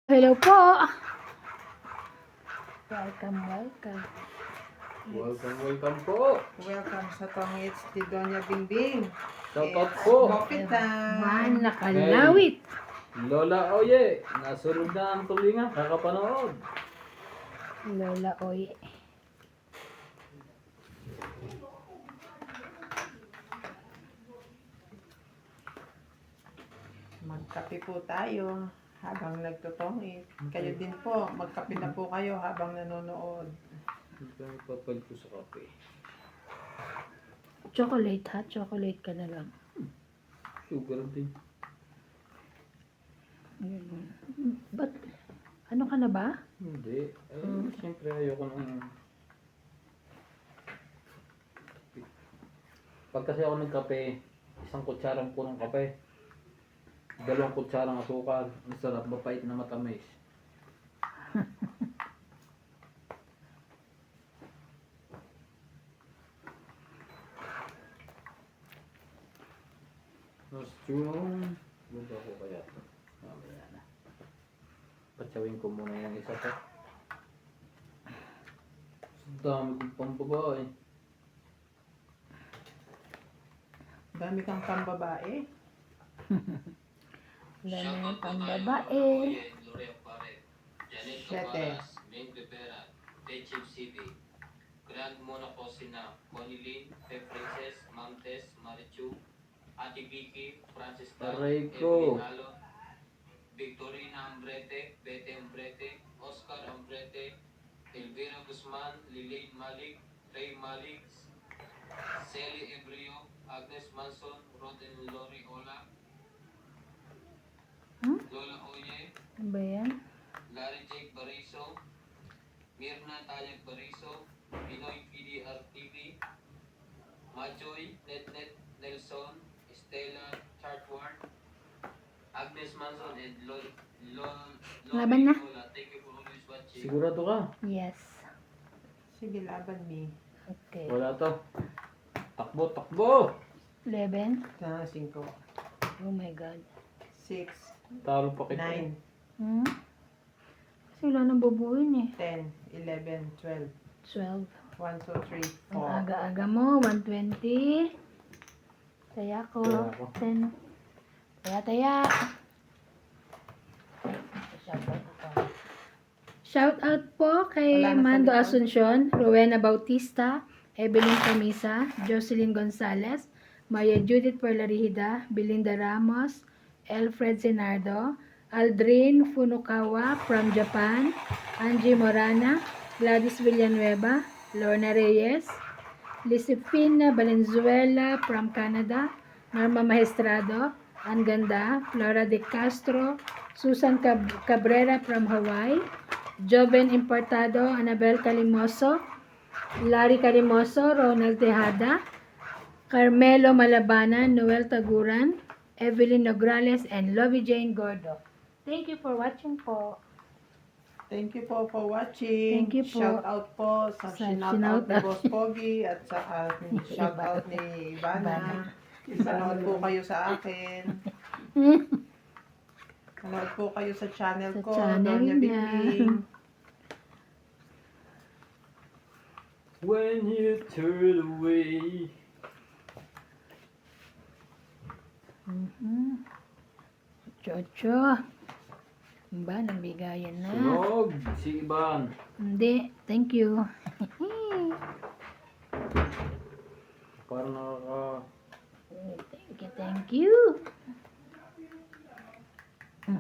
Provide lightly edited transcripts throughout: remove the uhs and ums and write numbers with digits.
Hello po. Welcome. Welcome po. Welcome sa Tongits ni Doña Bingbing. Shoutout It's po. coffee time. Man, nakalawit. Lola Oye, nasunod na ang tulingan, kakapanood. Lola Oye. Magkape po tayo habang nagtutongit. Kayo din po, magkape na po kayo habang nanonood. Papal ko sa kape. Chocolate ha? Chocolate ka na lang. Sugar din. Ba't? Ano ka na ba? Hindi. Siyempre ayoko nang... Pag kasi ako nagkape, isang kutsarang punong kape. 2 kutsarang asukal. Ang sarap, mapait na matamis. Tapos yung... Buka ko kaya ito. Mamaya na. Patsawin ko muna yung isa pa. Ang dami kong pambabae. Dami kang pambabae. Wala na yung pambabae. Siyete. Grand Monaco sina Conilin, Princess, Mantes, Marichu, Ate Vicky, Francisca, Aray ko. Evelyn Halo, Victorina Ambrete, Bete Ambrete, Oscar Ambrete, Elvira Guzman, Liliane Malik, Ray Malik, Sally Ebrio, Agnes Manson, Roden Lori Ola, Lola Oye, Ano ba yan? Larry Jake Bariso, Mirna Tayag Bariso, Pinoy PDR TV, Majoy, Net Nelson, Stella Chartward, Agnes Manson, and Laban na. Lola. Thank you for always watching. Sigurado ka? Yes. Sige, laban mi. Okay. Wala to. Takbo! 11. 5, Oh my God. 6, Taro pa kita. 9, Kasi wala nang bubuin eh. 10, 11, 12, 12. 1, 2, 3, Ang 4. aga-aga mo. 120. Taya ko. Taya ko. 10. Taya. Shout out po kay Wala na sa Mando likod. Asuncion, Rowena Bautista, Evelyn Camisa, Jocelyn Gonzalez, Maria Judith Perlarihida, Belinda Ramos, Alfred Senardo, Aldrin Funukawa from Japan, Angie Morana, Gladys Villanueva, Lorna Reyes, Lisifina Valenzuela from Canada, Norma Maestrado, Anganda, Flora de Castro, Susan Cabrera from Hawaii, Joven Importado, Anabel Calimoso, Larry Calimoso, Ronald Tejada, Carmelo Malabana, Noel Taguran, Evelyn Nograles, and Lovey Jane Gordo. Thank you for watching po. Thank you po for watching. Thank you po. Shout out po sa Sa shout out shinout ni out. Boss Pogi at sa shout out ni Ivana. Manood po kayo sa akin. Manood po kayo sa channel Sa ko, channel Doña niya. Bingbing. When you turn away. Chocho. Ba, nabigayan na. Sunog. Si Iban. Hindi, thank you. Parang nakaka... Thank you.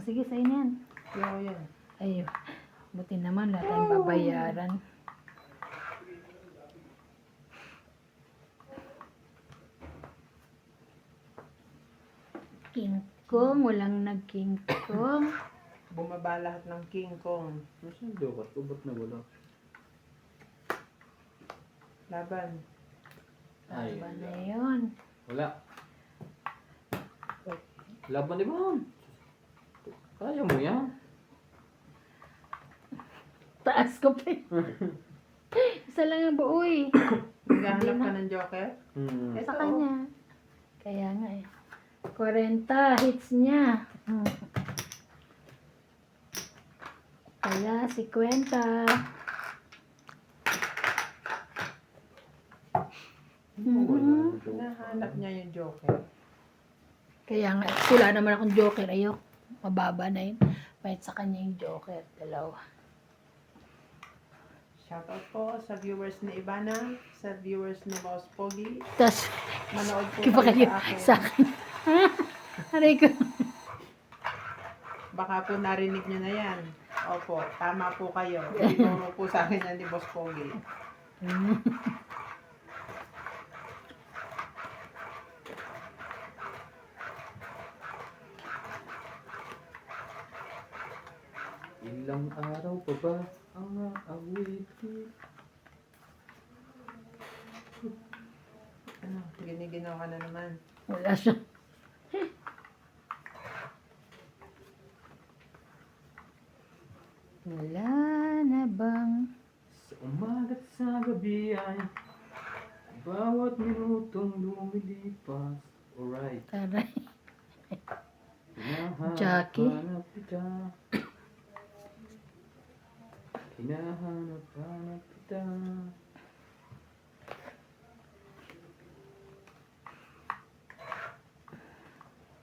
Sige, sa'yo na yan. Yo, yan. Ay, buti naman, wala tayong babayaran. King Kong, walang nag-King Kong. Bumaba lahat ng King Kong. Nasaan joker ko? Ba't nawala? Laban. Ay, Ba na yun? wala. Laban Iban. Kaya mo yan. Taas ko pa yun. Isa lang ang buo eh. Naghahanap ka ng Joker? Hmm. Sa kanya. Kaya nga eh. 40 hits niya. Kaya si Kwenta. Hinahanap niya yung joker. Kaya nga, wala naman akong joker. Ayok, mababa na yun. Kahit sa kanya yung joker. Dalawa. Shoutout po sa viewers ni Ivana, sa viewers ni Boss Pogi. Tapos, Manood po kipa kayo kayo sa akin. sa akin. Aray ko. Baka po narinig nyo na yan. Opo, tama po kayo. Ituro po sa akin yan ni Boss Pogi. Ilang araw pa ba ang aawitin? Ano, giniginaw ka na naman. Wala siya. Wala na bang Sa umaga't sa gabi ay bawat minutong lumilipas. Alright. taray? Hinahanap Jackie? kita. Hinahanap kita.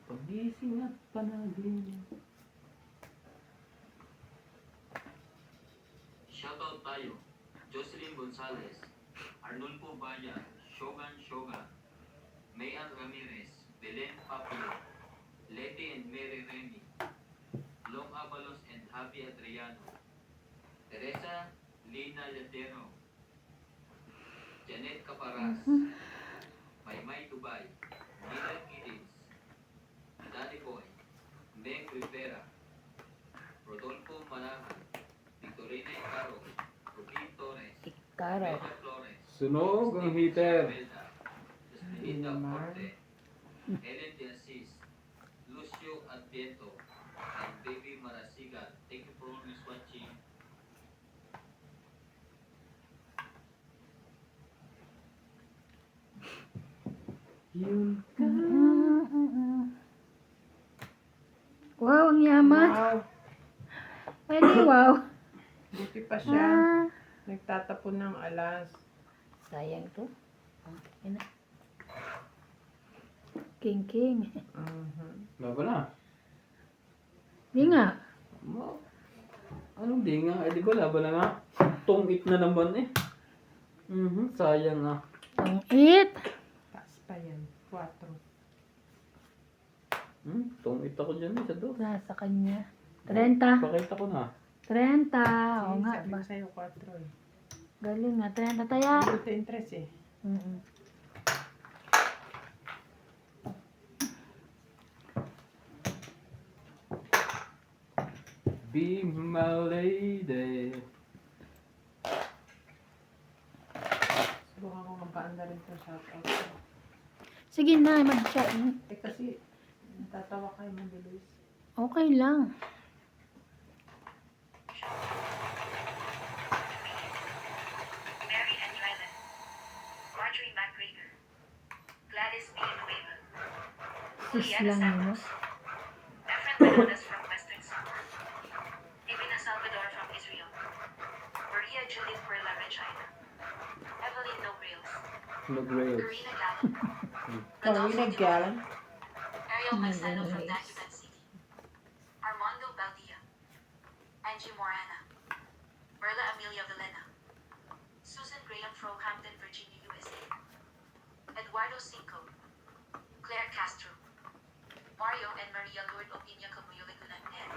Pagising at panaginip. Shoutout tayo. Jocelyn Gonzalez, Arnulfo Bayan, Shogan, Mayan Ramirez, Belen Papio, Leti and Mary Remy, Long Avalos and Javi Adriano, Teresa Lina Latero, Janet Caparas, Maymay Tubay, Dylan Giddins, Danny Boy, Meg Rivera, Rodolfo Manahan, Victorina Icaro, Rubin Torres, Karo. Bella Flores, Sunog ang heater. Justinita Forte, Helen de Assis, Lucio Adviento, and Baby Marasigan. Thank you for always watching. Yun ka. Wow, ang yaman. Wow, Ay, di, wow. buti pa siya. Ah, Nagtatapon ng alas. sayang to. Okay na. King. Mhm. Laban na. Di nga. Anong di nga? Eh, di ba laban na nga? Tungit na naman eh. Sayang nga. Ang it. Taas pa yan. 4. Tungit ako dyan eh, sa dos. Nasa kanya. 30. Pakita ko na. 30. Oo nga. Sabi ko sa'yo 4 eh. Galing nga. 30 taya. Dito interest eh. Mm-mm. Be my lady. Subukan ko mapaanda rin ito shoutout. Sige na, mag-chat. Eh kasi, natatawa kayo mabilis. Okay lang. Mary Ann Ryland, Marjorie McGregor, Gladys Villanueva, Sis Juliana lang yun. Santos, Efren Melones from Western Summer, Divina Salvador from Israel, Maria Judith Perla Regina, Evelyn Nobreals, Nag-rails. Karina Gallo, Karina Gallen. Ariel Marcelo from Dagupan City, Armando Baldia, Angie Morana, Merla Amelia Villena, Susan Graham from Hampton, Virginia, USA, Eduardo Cinco, Claire Castro, Mario and Maria Lourdes Opinia Camuyo Ligunan, and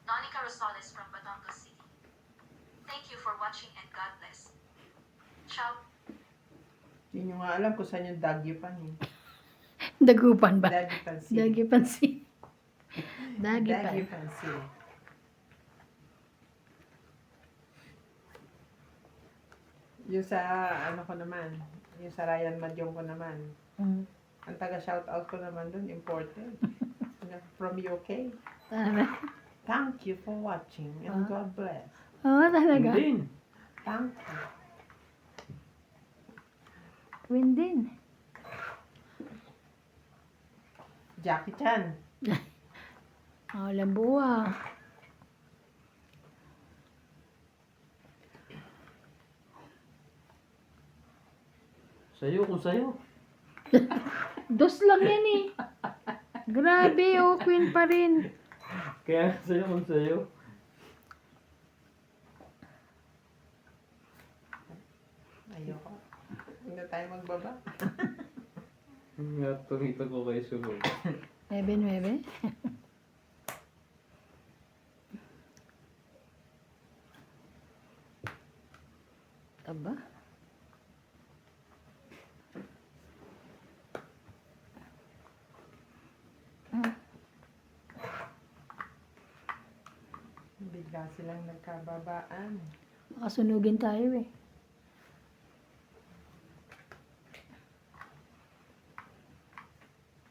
Nonica Rosales from Batangas City. Thank you for watching and God bless. Ciao. Hindi nyo nga alam kung saan yung Dagupan eh. Dagupan ba? Dagupan City. Dagupan si. Dagupan. Dagupan City. Yung sa ano ko naman, yung sa Ryan Madyong ko naman, Mm. ang taga-shoutout ko naman dun, imported. From UK. Tara. Thank you for watching and God bless. Oo, talaga. Din. Thank you. Win din. Jackie Chan. Oh, lambuwa. Sa'yo kung sa'yo. Dos lang yan eh. Grabe, oh, queen pa rin. Kaya sa'yo kung sa'yo. Ayoko. Huwag na tayo magbaba. Nga tumito ko kay Subo. 9-9. Aba. Bigla silang nagkababaan. Makasunugin tayo eh.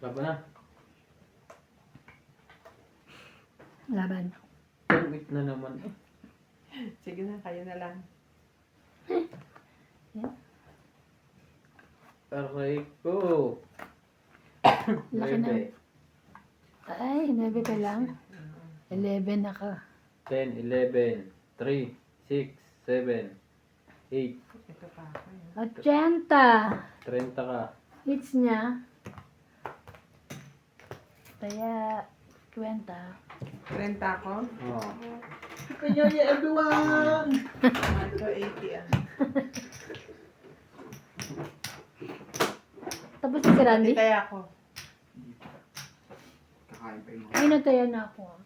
Laban na. Laban. Tumit na naman. Sige na, kayo na lang. Aray ko. Laki na. Bebe. Ay, 9 ka lang. 11 na ka. 10, 11, 3, 6, 7, 8, Ito pa ako. 80. 30 ka. Hits niya. Kaya, 20. 30 ako. Oh. Kaya everyone! Ito 80 ah. Tapos si Randy. Kaya ako. Kakain pa yung mga. Ay, nataya na ako. ah.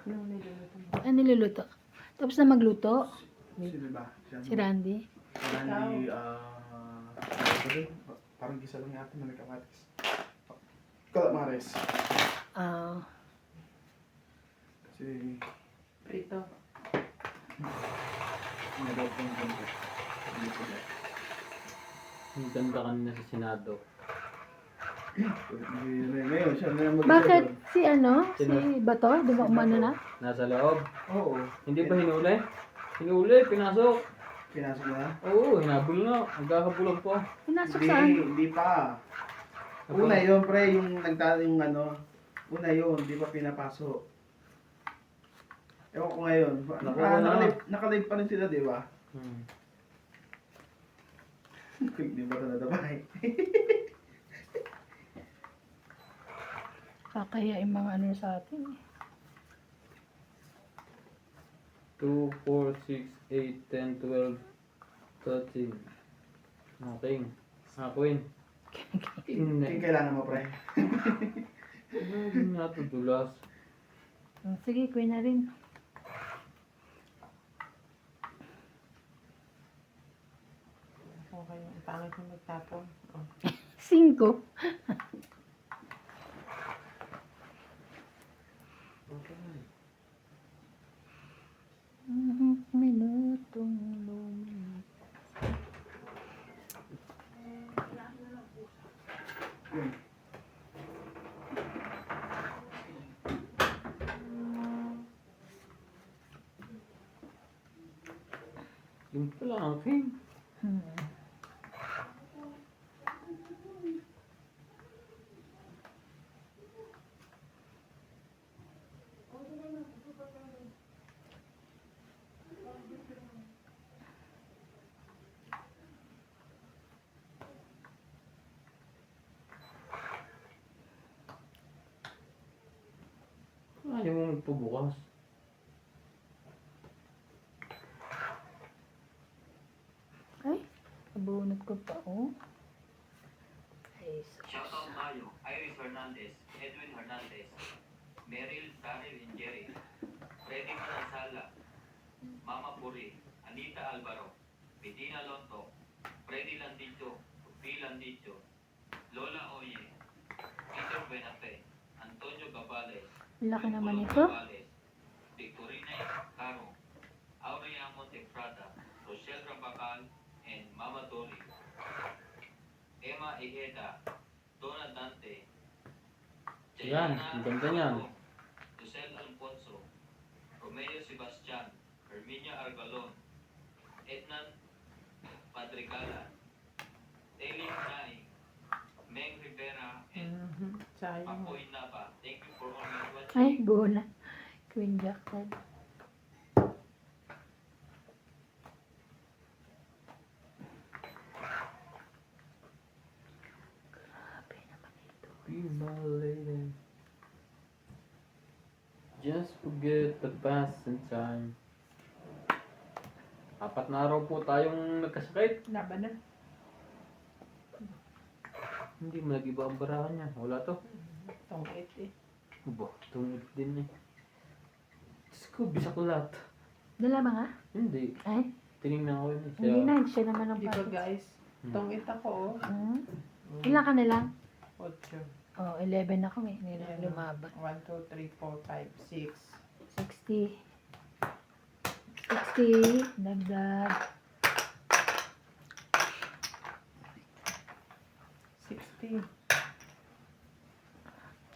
Anong niluluto mo? Ano niluluto? Tapos na magluto. Sino ba? Si Randy. Randy, parang gisa lang yata na may kamatis. Kalamares. Ah, Kasi, Prito. nag-out yung ganito. Hindi ko ba? Ang ganda kanina sa Senado. Ngayon, siya na yung bakit si ano? Si Sino? Bato? Di ba umano na? Nasa loob. Oo. Hindi ba hinuli? Hinuli, pinasok. Pinasok mo na? Oo, hinabol na. Nagkakabulag pa. Pinasok Hindi, saan? hindi pa. Una yun, pre, yung yung ano. Una yun, di pa pinapasok. Ewan ko ngayon. Nakuha na. Nakalive pa rin sila, di ba? Hmm. Di ba ito nadabay? Kakaya yung mga ano sa atin. eh. 2, 4, 6, 8, 10, 12, 13. Okay. Queen. Yung kailangan mo, pre. Hindi natudulas. Sige, queen na rin. Okay, ang pangit yung magtapon. Oh. 5. Minutong lumipas. Yun. Yung pala ang king. Ayaw mo magpabukas. Ay, nabunot ko pa, oh. Ay, Shoutout Mayo, Iris Hernandez, Edwin Hernandez, Meryl, Daryl, and Jerry, Freddy Manansala, Mama Puri, Anita Alvaro, Medina Lonto, Freddy Landicho, P. Landicho, Lola Oye, Peter Benafe, Antonio Gabales, laki naman Nicolò ito. Gabales, Victorina Caro, Aurea Montefrada, Rochelle Rabacal, and Mama Dori, Emma Ejeda, Donna Dante, Yan, ang ganda niyan. Lucel Alfonso, Romeo Sebastian, Herminia Argalon, Ednan Padrigala, Eileen Naing, Meng Rivera, and Sayang. Apoy Nava. Thank you for all your watching. Ay, buo na. Queen Jack. Be my lady. Just forget the past and time. 4 na araw po tayong nagkasakit. Laban na. Hindi mo nag-iba ang barahan niya. Wala to. Tungit eh. Ba, tungit din eh. Diyos ko, bisa ko lahat. Dala ba nga? Hindi. Ay, Tinignan ko yun. hindi na. Siya naman ang Di ba pati. guys? Tungit ako oh. Hmm? Ilan ka na lang? 8. Oh, 11 ako eh. Hindi na lumaban. 1, 2, 3, 4, 5, 6. 60. 60. Dagdag. 60.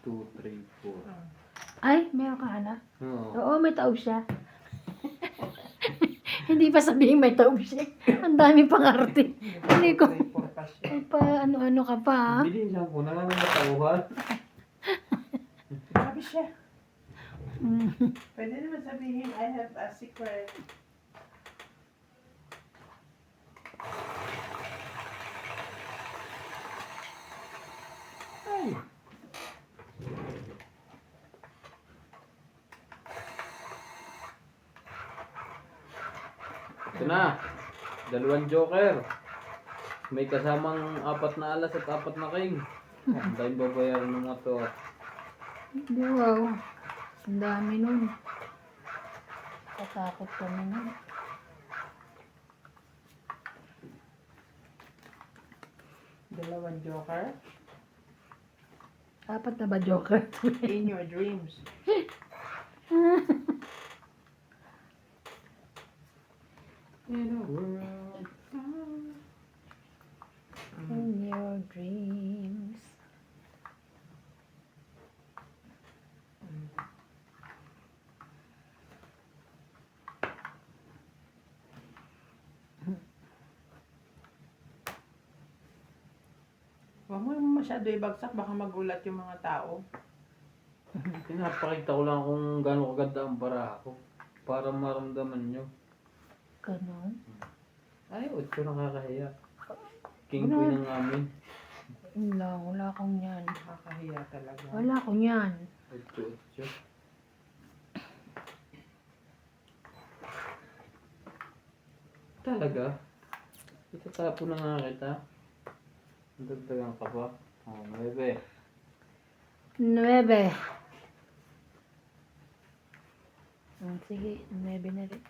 2, 3, 4. Ay, meron ka anak? Oo. Oo, may taob siya. Hindi pa sabihin may taob siya. Ang dami pang arte. Hindi ko. 3, 4 pa siya. Ay pa, ano-ano ka pa ha? Bilhin lang po. Nangangamatauhan. Grabe siya. Mm. Pwede naman sabihin, I have a secret. Ay. Ito na. 2 joker. May kasamang 4 na alas at 4 na king. Ang daming babayaran ng mga to. Wow. Ang dami nun. Katakot kami nun. Dalawang joker. 4 na ba joker? In your dreams. In a world. In your dreams. Huwag mo masyado ibagsak, baka magulat yung mga tao. Pinapakita ko lang kung gaano kaganda ang baraha ko. Para maramdaman nyo. Ganon. Ay, 8 nakakahiya. King queen ang amin. Wala akong yan. Nakakahiya talaga. Wala akong yan. 8. Talaga? Itatapon na nga kita. Dagdagan ka pa. Oh, 9. 9. Sige, 9 na rin.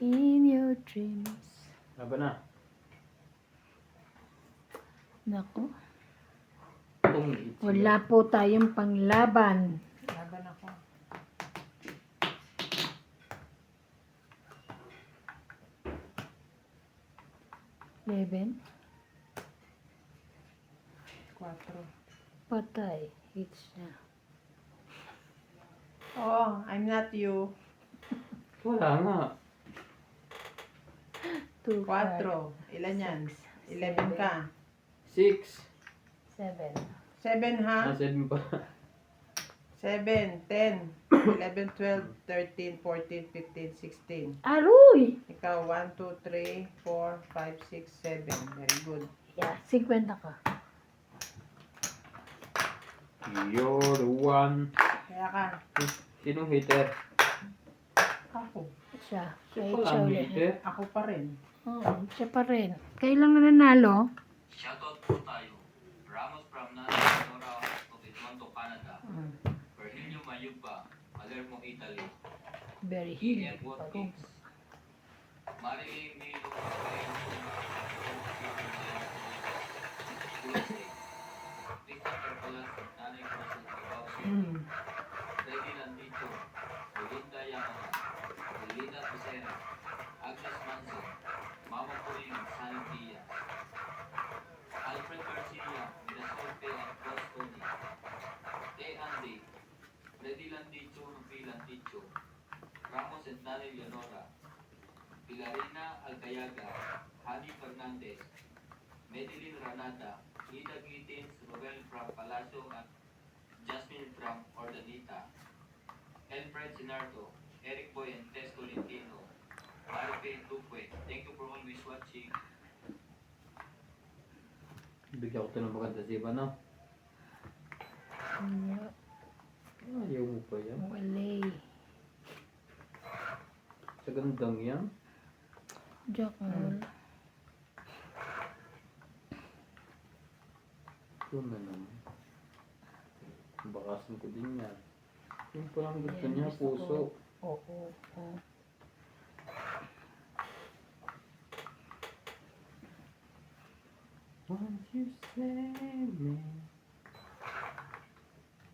In your dreams. Laban na. Naku, Tungit. wala po tayong panglaban. Laban ako. Eleven. 4. Patay. Hits na. Oo, I'm not you. Wala nga. 2, 4. Ilan yan? 11 ka. 6. 7. 7 ha? 7 pa. 7, 10, 11, 12, 13, 14, 15, 16. Aroy! Ikaw, 1, 2, 3, 4, 5, 6, 7. Very good. Yeah, 50 ka. You're the one. Kaya ka. Sinong hater? Ako. Siya. Siya Kahit pala siya ang ulit. hater. Ako pa rin. Oo, siya pa rin. Kailan na nanalo? Shoutout po tayo. Ramos from Nora of Edmonton, Canada. Virgilio Mayugba, Palermo, Italy. Very Ian healing. Watkins. Marilyn Milo, USA. Christopher Palas, Nanay Cruz, Cavao City. Freddy Landito, Belinda Yamada, Belinda Lucera, Agnes Manson, Mama Puring, Sunny Diaz, Alfred Garcia, Minascope at Cross Tony, Andy, Freddy Landito, Rupi Landito, Ramos and Nanay Leonora, Pilarina Alcayaga, Hani Fernandez, Medellin Ranada, Ida Gittins, Ruel from Palacio at Jasmine from Ordanita, Elfred Sinardo, Eric Boy and Tess Tolentino, Marife Duque. Thank you for always watching. Bigyan ko ito ng maganda si Ivan, no? Ayaw mo pa yan. Walay. Sa gandang yan. Joke mo. Ito na naman. Bakasan ko din yan. Yung parang gusto Yan, niya, gusto ko. puso. Oo. Oo. Won't you save me?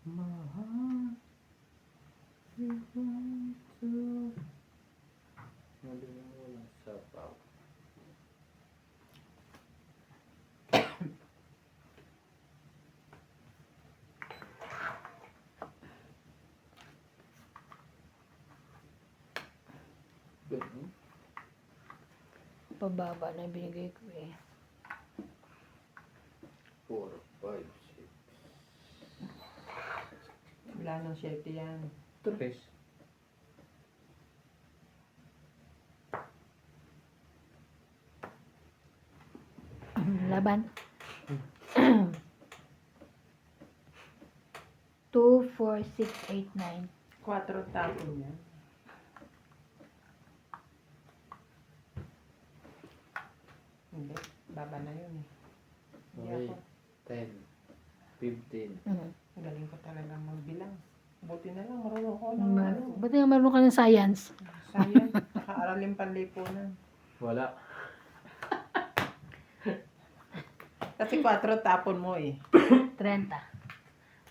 My heart is going to... Mali na walang sapaw. Ganun. Pababa na binigay ko eh. 4, 5, Wala nang 7 yan. 6. 3. Laban. 2, 4, 6, 8, 9. 4 tapon yan. Hindi. Baba na yun eh. Hindi Okay. ako. 10, 15. Ang galing ko talaga magbilang. Buti na lang marunong ko ng ano. Ba't nga marunong ka ng science? Sayang. Nakaaralin panlipunan. Wala. Kasi 4 tapon mo eh. 30.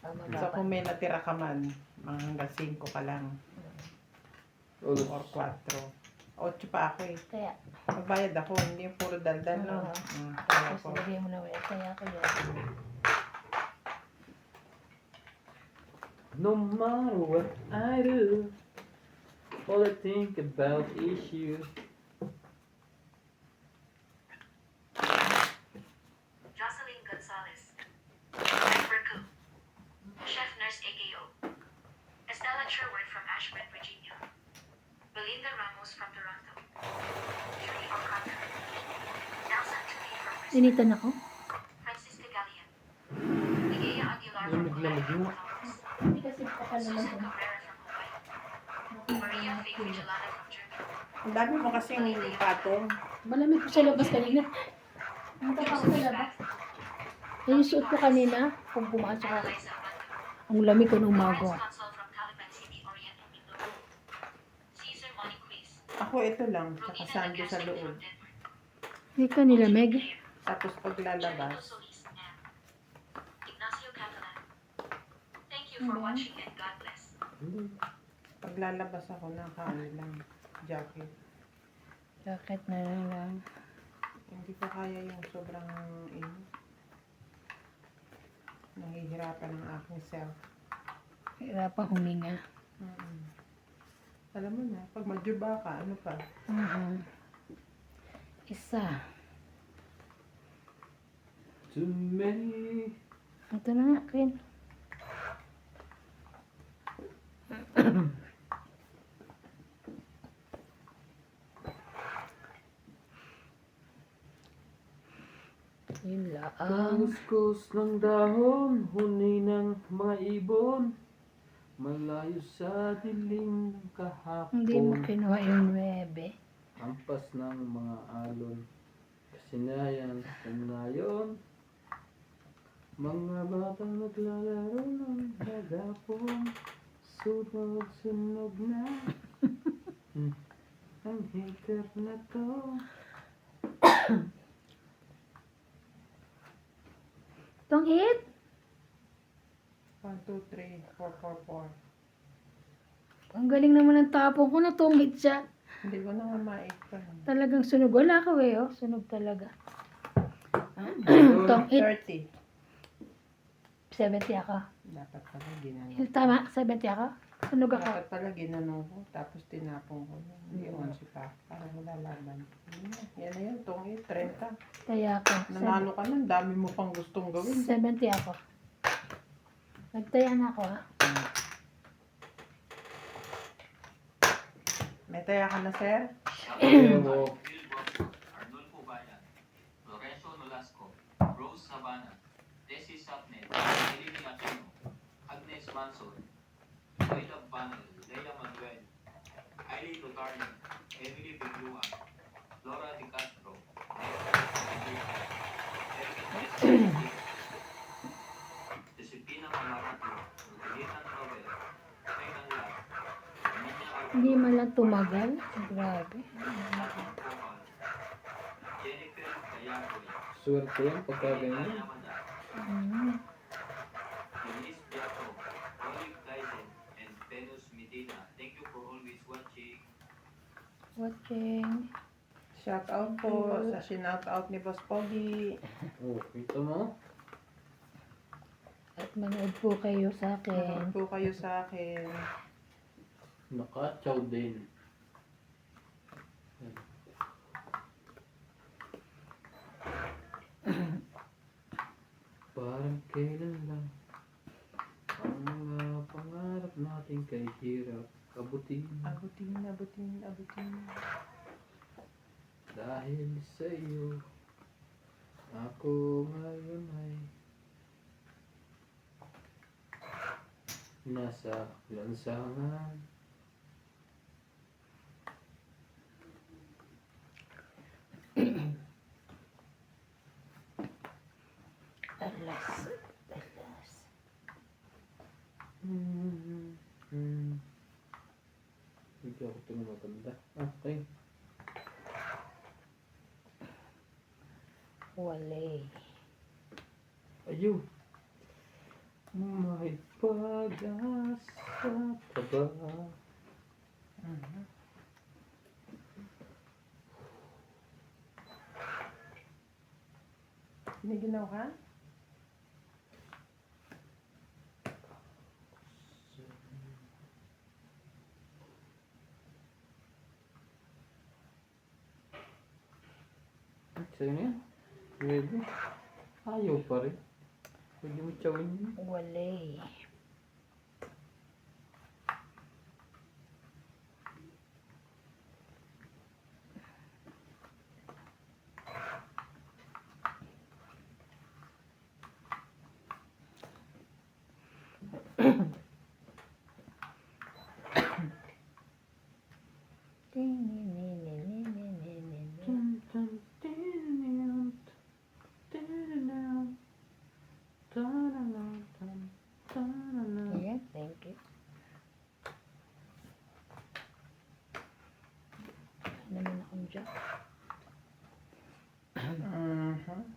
So Mababa. kung may natira ka man, mga hanggang 5 ka lang. Ulo. Or 4. 8 pa ako eh. Kaya, Magbayad ako, hindi yung puro daldal no. Oo. Kaya tapos ko. nilagay mo na ulit. Kaya ko yun. No matter what I do, all I think about is you. Jocelyn Gonzalez. Piper Coop. Chef Nurse AKO. Estella Sherwood from Ashburn, Virginia. Belinda Ramos from Toronto. Julie O'Connor. Elsa Tui from Brisbane. Initan ako. Francisca Gallian. Ligaya Aguilar from Lamig-lamig mo. Hindi kasi pakal Susan Cabrera from Hawaii. Maria Faye Vigilana from Germany. Ang dami mo kasing patong. Malamig ko sa labas kanina. Ang tapos sa labas. Yung suot ko kanina, kung pumasok ako. Eliza Abando. Ang lamig ko nung Lawrence umaga. Consul from Taliban City, Orient, and Mindoro. Caesar Money Quiz. Ako ito lang, saka Romina sando sa Nagasti loob. from Denver. Hindi ka nilamig. Tapos Janito paglalabas, Solis and Ignacio Catalan. Thank you for watching and God bless. paglalabas ako nakaano lang, jacket. Jacket na lang. Hindi ko kaya yung sobrang init. Nangihirapan ang aking self. Hirapang huminga. Alam mo na, pag madjuba ka, ano pa? Isa. Too many. Ito na nga, Queen. Yun lang. Kuskus ng dahon, huni ng mga ibon. Malayo sa dilim ng kahapon. Hindi mo kinuha yung 9. Ampas ng mga alon. Kasinayan sa nayon. Mga batang naglalaro ng hagapon. Sunog-sunog na. Ang hater na to. Tong it? 1, 2, 3, 4, 4, 4. Ang galing naman ng tapong ko na tungit siya. Hindi ko na nga maikpan. Talagang sunog. Wala ka, we, oh. Sunog talaga. Tong it. 30. 70 ako. Dapat pala ginano. Yung tama, 70 ako. Sunog ako. Dapat pala ginano ko, tapos tinapong ko. Hindi 11 pa. Parang wala laban. Yan na yun, tungi, 30. Kaya ako. Nanalo ka na, ang dami mo pang gustong gawin. 70 ako. Nagtaya na ako, ha? May taya ka na, sir? Pero, Arnulfo Bayan. Lorenzo Nolasco. Rose Sabana. Manson, Wayland Panel, Leia Manuel, Eileen Lutarni, Emily Bigluan, Laura Di Castro, Josepina Mamarati, Julieta Nobel, Megan Lat, Emilia Hindi Alvaro, man lang tumagal. Grabe. Nathan Comal, Jennifer Gayagoy, Swerte yan pagka ganyan. Yamada, Mm. Denise Beato, Olive Dyson, and Venus Medina. Thank you for always watching. Watching. Shout out po sa shinout out ni Boss Pogi. Oh, ito mo. At manood po kayo sa akin. Manood po kayo sa akin. Naka-chow din. Parang kailan lang ang mga pangarap natin kay hirap abutin Abutin, abutin, abutin. dahil sa iyo ako ngayon ay nasa lansangan. Alas. Alas. Hindi ako ito matanda. Okay. Wale. Ayun. May pag-asa ka ba? Siniginaw ka? Sa'yo na yan? Pwede. Ayaw pa rin. Pwede mo tsawin yun. Wale. Ayan, thank you. Naman akong jack.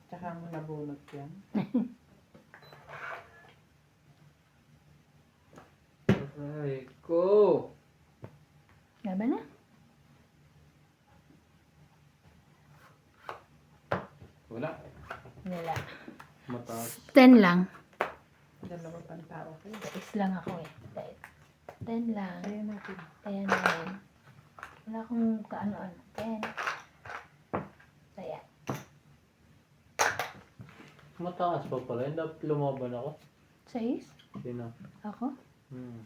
Tsaka mo nabunot yan. Aray ko! Gaba na? Wala. Wala. Mataas. 10 lang. Dalawa pang tao kayo. Dais lang ako eh. 10 lang. Ayan natin. Kaya naman. Wala akong kaano-ano. 10. Kaya. Mataas pa pala. Hindi lumaban ako. 6? Sino? Ako? Hmm.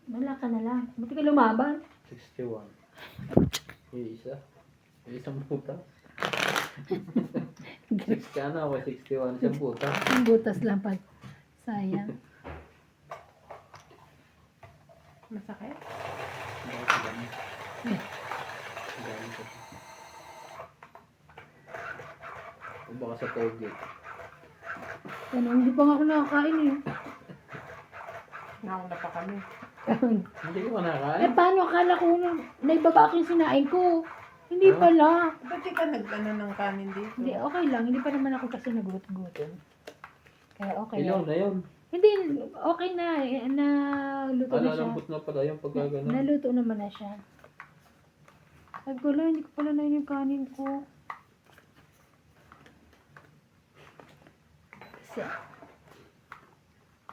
Wala ka na lang. Buti ka lumaban. 61. Yung isa. Yung isang puta. 6 ka na ako. 61. Isang puta. Ang butas lang pag sayang. Masakit? Bakit dami? Dami ko. O baka sa pogi. Ano, hindi pa nga ako nakakain eh. Nauna pa kami. Hindi ko Eh nakain. paano akala ko naibaba ko yung sinain ko? Hindi pala. Ba't di ka nag-ano ng kanin dito? Hindi, okay lang. Hindi pa naman ako kasi nagutom-gutom. Kaya okay Ilaw lang. na yun. Hindi, okay na. Naluto na siya. Lambot na pala yung pagkagano. Naluto naman na siya. Sabi ko lang, hindi ko pala na yung kanin ko. Kasi,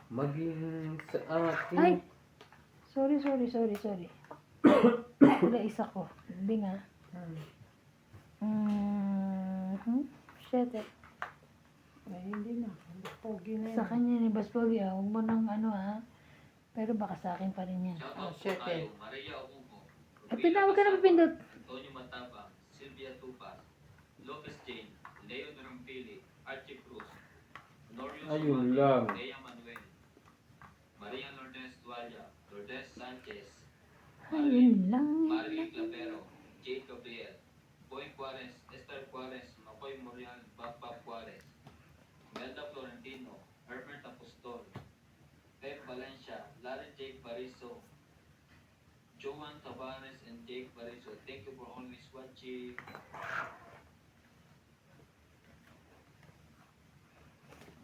Maging sa akin. ay! Sorry. Wala isa ko. Hindi nga. Shit eh. Ay, hindi na. Pogi na Sa yan. kanya ni Boss Pogi, huwag mo nang ano ha. Pero baka sa akin pa rin yan. Shoutout po shit, tayo, Maria Omugo, Eh, pinawag ka na mapindot. Antonio Matapang, Sylvia Tupas, Lopez Jane, Leo Durampili, Archie Cruz, Norio Ayun Sumali, lang. Lea Manuel, Maria Lourdes Dualia, Lourdes Sanchez, Ayun lang. Marie Clapero, Jade Gabriel, Boy Juarez, Esther Juarez, Makoy Morial, Bab Juarez, Melda Florentino, Herbert Apostol, Pep Valencia, Larry Jake Bariso, Joan Tavares, and Jake Bariso. Thank you for always watching.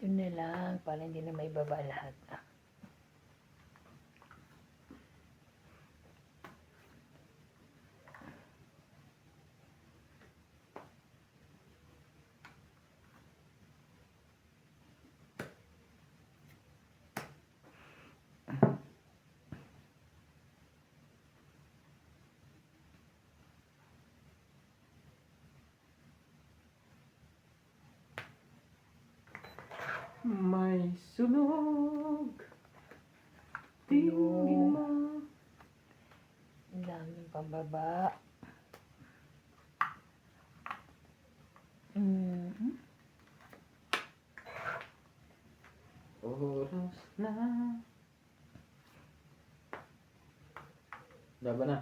Yun na lang. Para hindi na may baba lahat. May sunog. Tingin mo. Ang daming pambaba. Oras na. Laban na.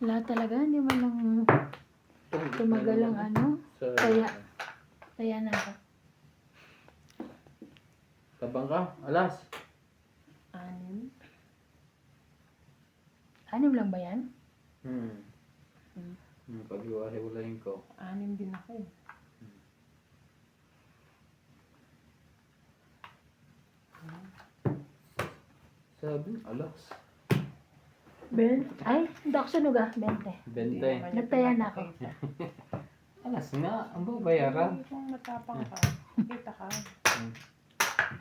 Wala talaga. Hindi man lang tumagal ang ano. Kaya na ako. Tabang ka, alas. 6. 6 lang ba yan? Pag-iwalay ko. 6 din ako. Sabi, alas. Ay, hindi ako sunog 20. 20. Nagtaya na ako. Alas nga, ang babayaran. Kung matapang ka, kita ka.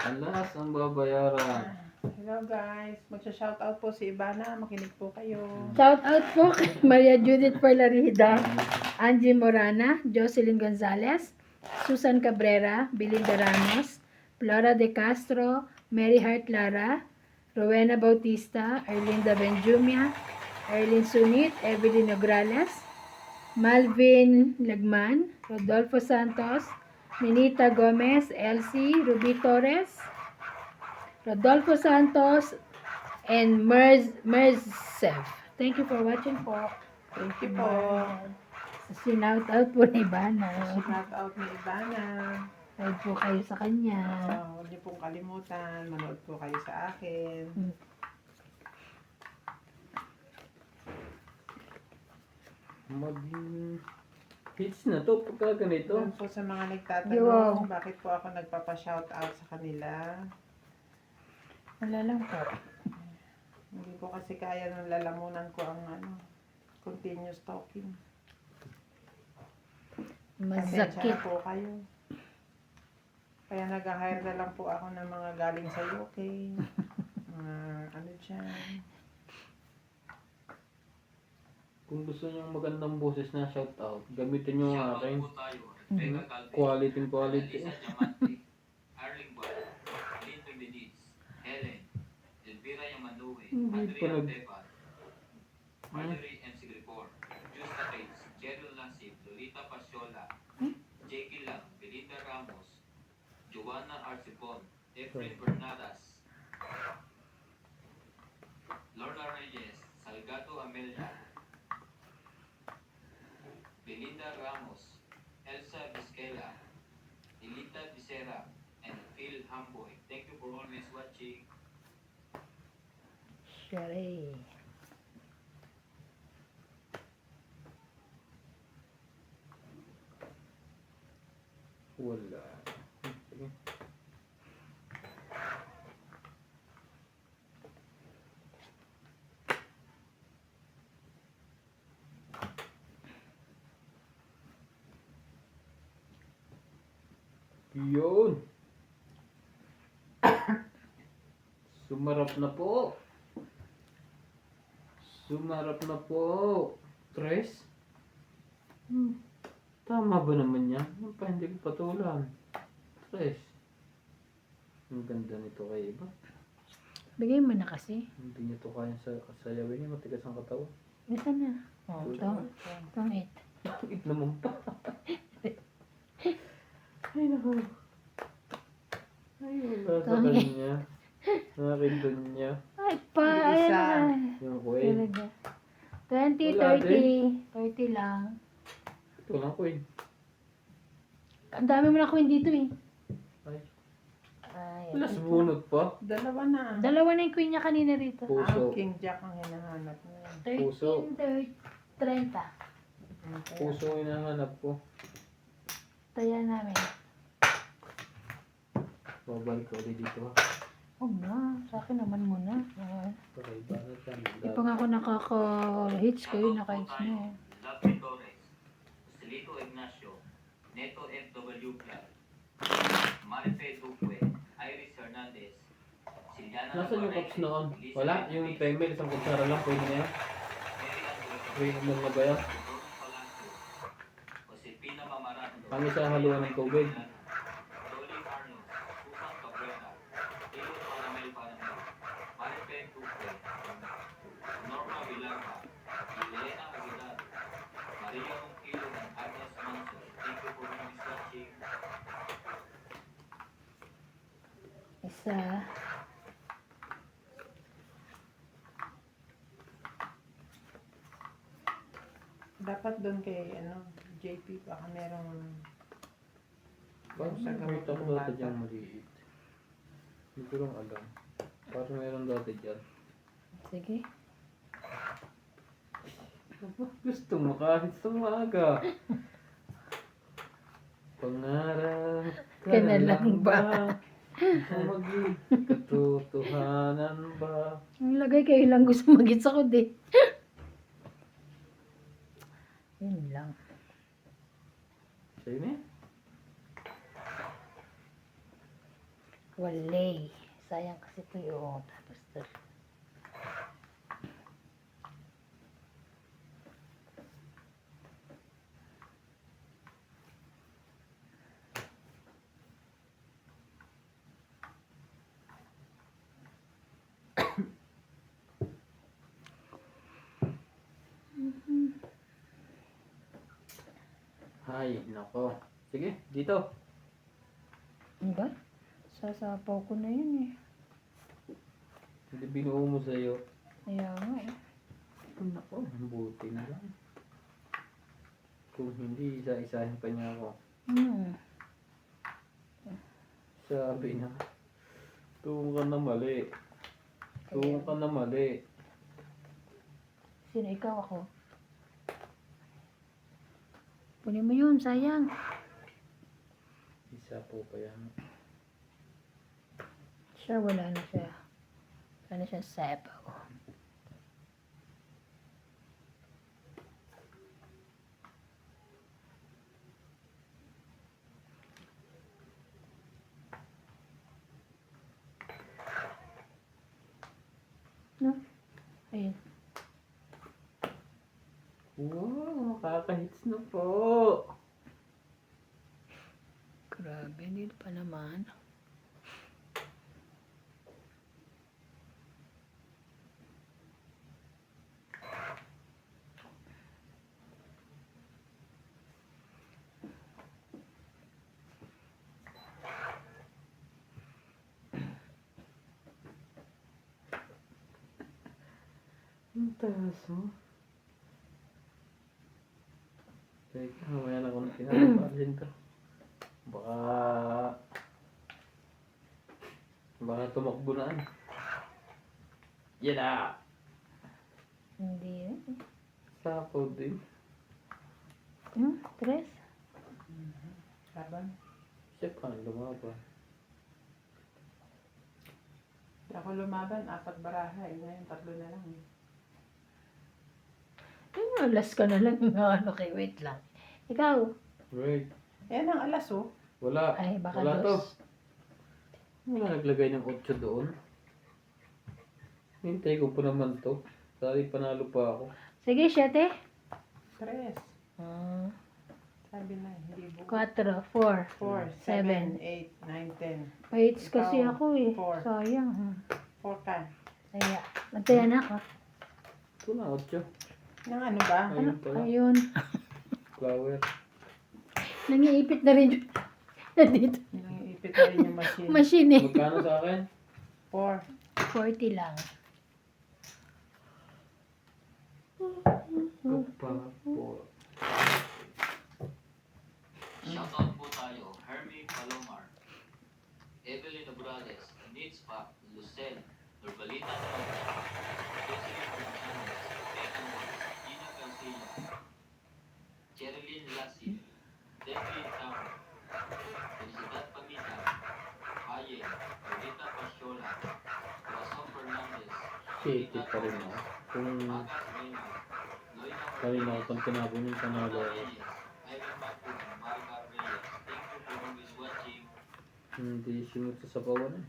Alas ang babayaran. Hello guys, magsha-shoutout po si Ivana, makinig po kayo. Shout out po kay Maria Judith Perlarida, Angie Morana, Jocelyn Gonzalez, Susan Cabrera, Belinda Ramos, Flora De Castro, Mary Hart Lara, Rowena Bautista, Erlinda Benjumia, Erlin Sunit, Evelyn Nograles, Malvin Lagman, Rodolfo Santos, Ninita Gomez, Elsie, Ruby Torres, Rodolfo Santos, and Merzev. Thank you for watching po. Thank you po. Sinout out po ni Ivana. Shoutout ni Ivana. Thank po kayo sa kanya. Huwag niyo pong kalimutan, manood po kayo sa akin. Maging hits na to pagka ganito. Doon po sa mga nagtatanong, Yo. bakit po ako nagpapa-shoutout sa kanila. Wala lang po. Hindi po kasi kaya ng lalamunan ko ang continuous talking. Pasensya Masakit. na po kayo. Kaya nag-hire na lang po ako ng mga galing sa UK. Mga ano dyan. Kung gusto niyo magandang boses na shoutout, gamitin niyo ang akin. Shoutout po tayo. Rebecca Calvez, Quality. Alisa Diamante, Arling Bar, Linton Benitez, Helen, Elvira Yamanue, Hindi pa Andrea nag- Tepat, Marjorie M. Sigripor, Justa Pates, Cheryl Nasib, Lolita Pasiola, Jackie Lang, Belinda Ramos, Joanna Arcibon, Efrain Bernadas, Lorna Reyes, Salgado Amelia, Belinda Ramos, Elsa Vizquela, Elita Vicera, and Phil Hamboy. Thank you for always watching. Sherry. Wala. Sige. Yun. Sumarap na po. Sumarap na po. Tres? Tama ba naman yan? Ano pa hindi ko patulan? Tres. Ang ganda nito kay iba. Bigay mo na kasi. Hindi niya to kaya sayawin niya. Matigas ang katawan. Isa na. Oh, itong 8. It naman pa. Ay nako. Wala sa kanya. Akin dun niya. Ay, pa, Yung isa. ayan. Yung queen. Talaga. 20, Wala 30. 30 lang. Ito lang queen. Ang dami mo na queen dito eh. Ay. Ay, Wala sumunod pa. Dalawa na. dalawa na yung queen niya kanina rito. Puso. Ang King Jack ang hinahanap niya. 13, Puso. 30. Okay. Puso yung hinahanap ko. Taya namin. Babalik ko ulit dito ha. Huwag na. Sa akin naman muna. Okay, bakit yan? Hindi pa nga ako nakaka-hits ko yun. Naka-hits na eh. Lapid Torres, Silito Ignacio, Neto F.W. Clark, Marife Duque, Iris Hernandez, Siliana Nasaan yung cups noon? Wala? Yung female, isang kutsara lang. Pwede na yan? Pwede mo na ba yan? Josepina Mamarando, Ang isa haluan ng tubig. Dolly Arnold, Susan Cabrera, Ilo Panamel Panamel, Marife Duque, Norma Villarca, Elena Aguilar, Maria Ronquillo, and Agnes Manson. Thank you for watching. Isa. Dapat doon kay JP baka merong Parang sa gamot nakita ko ng dati bata. dyan maliit. Hindi ko lang alam. Parang meron dati dyan. Sige. Aba, gusto mo kahit sa umaga. Pangarap Ka na lang ba? Maging katotohanan ba? Ang lagay kayo lang gusto mag-hits ako din. Yun lang. Sa'yo na yan. Walay. Sayang kasi ito yung tapos ito. Ay, nako. Sige, dito. Ano ba? Sasapaw ko na yun eh. Hindi binuo mo sa'yo. Kaya nga eh. Nako, buti na lang. Kung hindi, isa-isahin pa niya ako. Sabi na, tuwang ka na mali. Tuwang ka na mali. Sino ikaw ako? Kunin mo yun, sayang. Isa po pa yan. Siya, wala na siya. Wala na siya sapaw. No? Ayun. Wow, makaka-hits na po. Grabe, hindi pa naman. Ang taas mo. Teka, mamaya na kung pinapalin to. Baka tumakbo na. Yan na! Hindi eh. Sapaw din. Tres? Laban. Siya pa, lumaban. Ako lumaban, 4 baraha. Ngayon, 3 na lang. Alas ka na lang. Ano kay wait lang. Ikaw? Right. Yan ang alas Wala. Ay, baka Wala to. dos. Wala naglagay ng 8 doon. Hintay ko pa naman to. Sali panalo pa ako. Sige, 7. 3. Ah, Sabi na, hindi buo. 4, 4. 4, 7. 7, 8, 9, 10. Paits kasi Ikaw, ako eh. 4. Sayang. 4 ka. Kaya, nagtaya na ako. Ito na, 8. Nang ano ba? Ayun pala. Ayun. Flower. Nangiipit na rin yun. Nandito. Nangiipit Gamit na rin yung machine. Machine eh. Magkano sa akin? 4. 40 lang. Kapapo. Shoutout po tayo, Hermie Palomar, Evelyn Obrales, Nitz Pa, Lucel, Norbalita Tropa, Jocelyn Fernandez, Megan Watts, Gina Garcia, Cherilyn Lassie, Devlin Tao, Felicidad Pamita, Ayen, Rita Pasyola, Corazon Fernandez, Shit, pa rin ako. Kung Agas Reynald, Loida kanina ako itong tinabunin sa mga laro. Ivan Macron, Maricar Reyes, thank you for always watching. Hindi simot sa sapawan eh.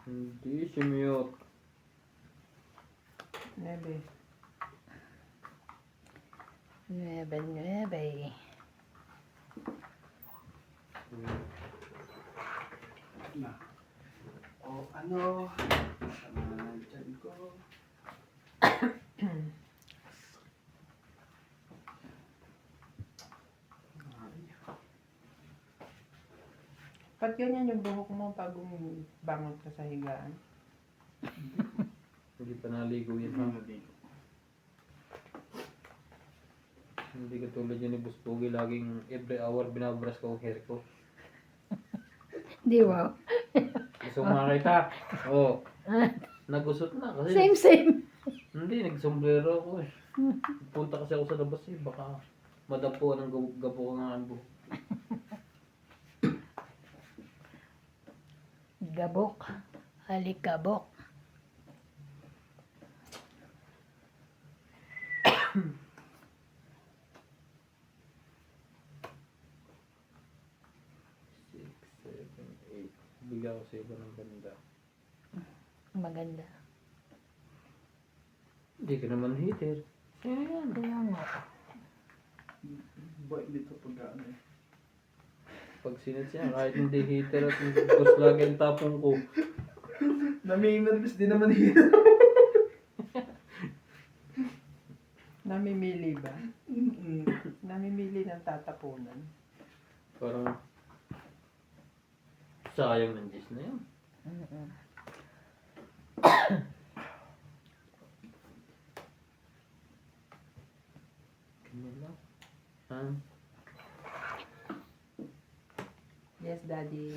Hindi simot. 9. 9. Na. O ano, sama na dyan ko. Ba't ganyan yung buhok mo pag bangon ka sa higaan? Hindi pa naligo yan ha. Hindi katulad yun ni Boss Pogi, laging every hour binabrush ko ang hair ko. Di wow. Gusto mo makita? Oo. Nagusot na kasi. Same. Hindi, nagsombrero ako eh. Punta kasi ako sa labas eh, baka madapuan ng gabo ko ng buhok. Gabok. Halikabok. Six, seven, eight. Bigyan ko sa iba ng ganda. Maganda. Hindi ka naman hater. Kaya nga. Boy, dito pag ano eh. Pag sinat siya, kahit hindi hater at gusto lagi ang tapong ko. Nami-nervous din naman hito. Namimili ba? Namimili ng tatapunan. Parang sayang ng Diyos na yun. Ganyan lang. Ha? Yes, Daddy.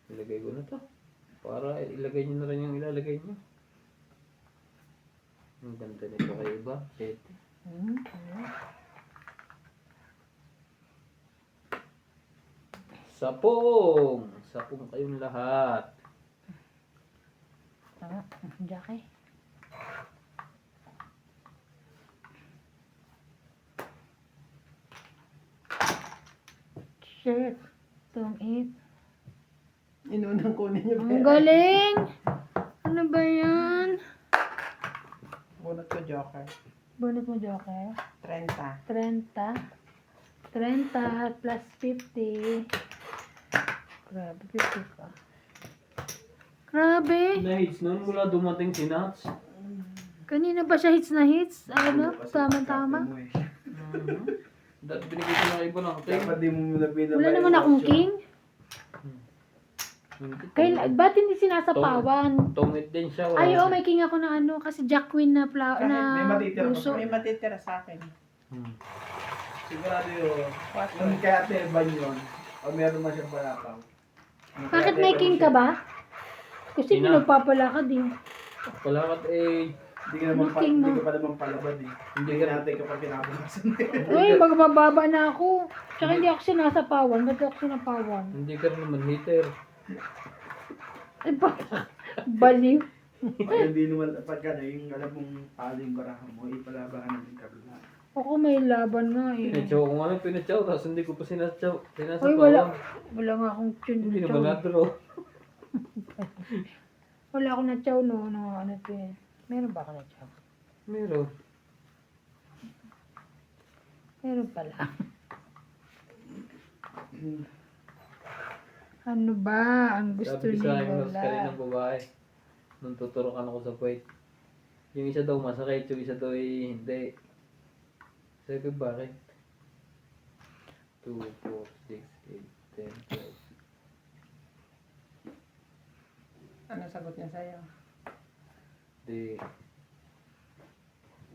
Ilagay ko na to. Para ilagay nyo na rin yung ilalagay nyo. Ang ganda nito kayo ba? Sete. Sapong! Sapong kayong lahat. Jackie. Shit. Tong it. Inunang kunin niyo Ang galing! Ano ba yan? Bunot ko, Joker. Bunot mo, Joker. 30. 30. 30 plus 50. Grabe, 50 pa. Grabe! Na-hits noon mula dumating si Nats. Kanina ba siya hits na hits? Ano? Tama-tama. Dati binigay ko na iba ng king. Dapat di mo muna pinabay. Wala naman akong king. Ba't hindi sinasapawan? Tungit din siya. Ay, oo, may king ako na ano. Kasi Jack Queen na, Kahit may na matitira pa puso. May matitira sa akin. Sigurado yun. What? Kung kaya Teban yun, o meron man siyang palapaw. Bakit may king ka ba? Kasi Ina. pinagpapalakad eh. Palakat eh. Hindi ka naman King mo. hindi ka pa naman palabad eh. Hindi ka natin kapag pinapabasan eh. Uy, magbababa na ako. Tsaka hindi ako sinasapawan. Ba't ako sinapawan? Hindi ka rin naman hater. Ay, baliw. Pag hindi naman, pagka na yung alam mong paling baraha mo, ipalabahan natin kabila. Ako may laban nga eh. Pinatsaw ko nga lang, pinatsaw. Tapos hindi ko pa sinasapawan. Uy, wala nga akong Hindi tune. naman na-draw. Wala akong na-chow no. Ano to eh. Meron ba ako na-chow? Meron. Meron pala. Ano ba ang gusto Sabi ko ni sa akin, mas kanina Lola? ng babae. Nung tuturukan ako sa puwet. Yung isa daw masakit, yung isa daw hindi. Sabi ko, bakit? 2, 4, 6, 8, 10, 12. Ano sagot niya sa'yo? Di,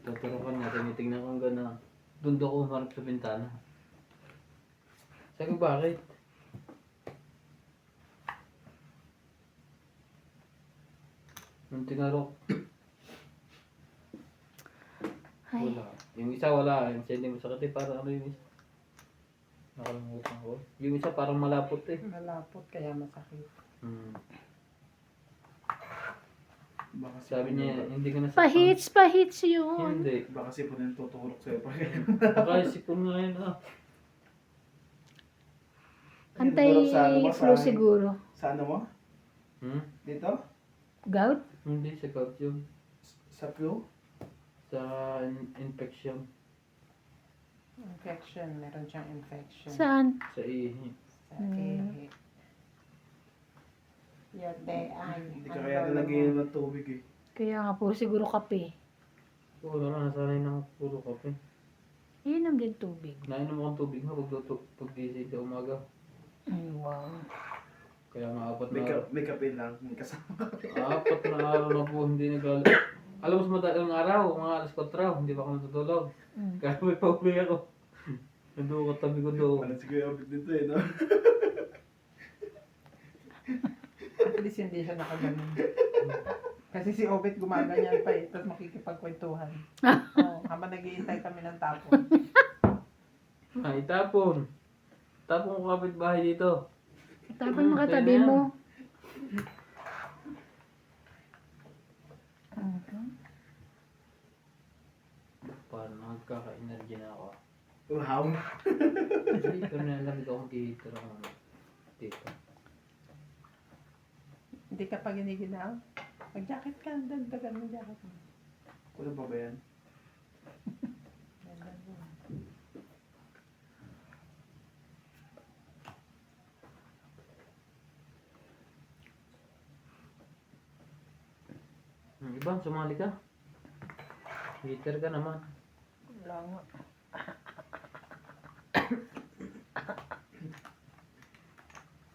tuturukan niya, tinitingnan ko gano'n. Doon daw ako humarap sa bintana. Sabi ko, bakit? Nung tinarok, Ay, wala. Yung isa wala, yung isa hindi masakit eh, parang ano yung isa. Nakalimutan ko. Yung isa parang malapot eh. Malapot kaya masakit. Hmm. Baka Sabi niya, hindi ka nasaktan. pahits yun. Hindi. Baka sipon yung tuturok sa'yo pa. Baka sipon nga yun ah. Anti-flu siguro. Sa ano mo? Hmm? Dito? Gout? Hindi, sa gout yun. Sa flu? Sa infection. Infection, meron siyang infection. Saan? Sa ihi. Sa ihi. Yote ay. Hindi ka kaya nalagyan ng tubig eh. Kaya nga po siguro kape. Wala na, nasanay na ako puro kape. Inom din tubig. Nainom akong tubig nga pag gising sa umaga. Ay, wow. Kaya nga May kape lang. May kasama kape. 4 na araw na po hindi naglalo. Alam mo sa madalang araw, mga alas 4, hindi pa ako natutulog. Mm. Kaya may pauwi ako. Nandun ko tabi ko doon. Ano si Kuya Obit dito eh, no? At least hindi siya nakaganon. Kasi si Obet gumaganyan pa eh, tapos makikipagkwentuhan. Oh, habang naghihintay kami ng tapon. Ay, tapon. Tapon ko kapitbahay dito. Tapos makatabi mo. Paano nagkaka-energy na ako. Wow. Kasi pero nalamig akong heater ako dito. Hindi ka pa giniginaw? Mag-jacket ka, dagdagan mo jacket mo. Kulang pa ba yan? Dagdagan mo. Iba, sumali ka. Heater ka naman. Wala nga.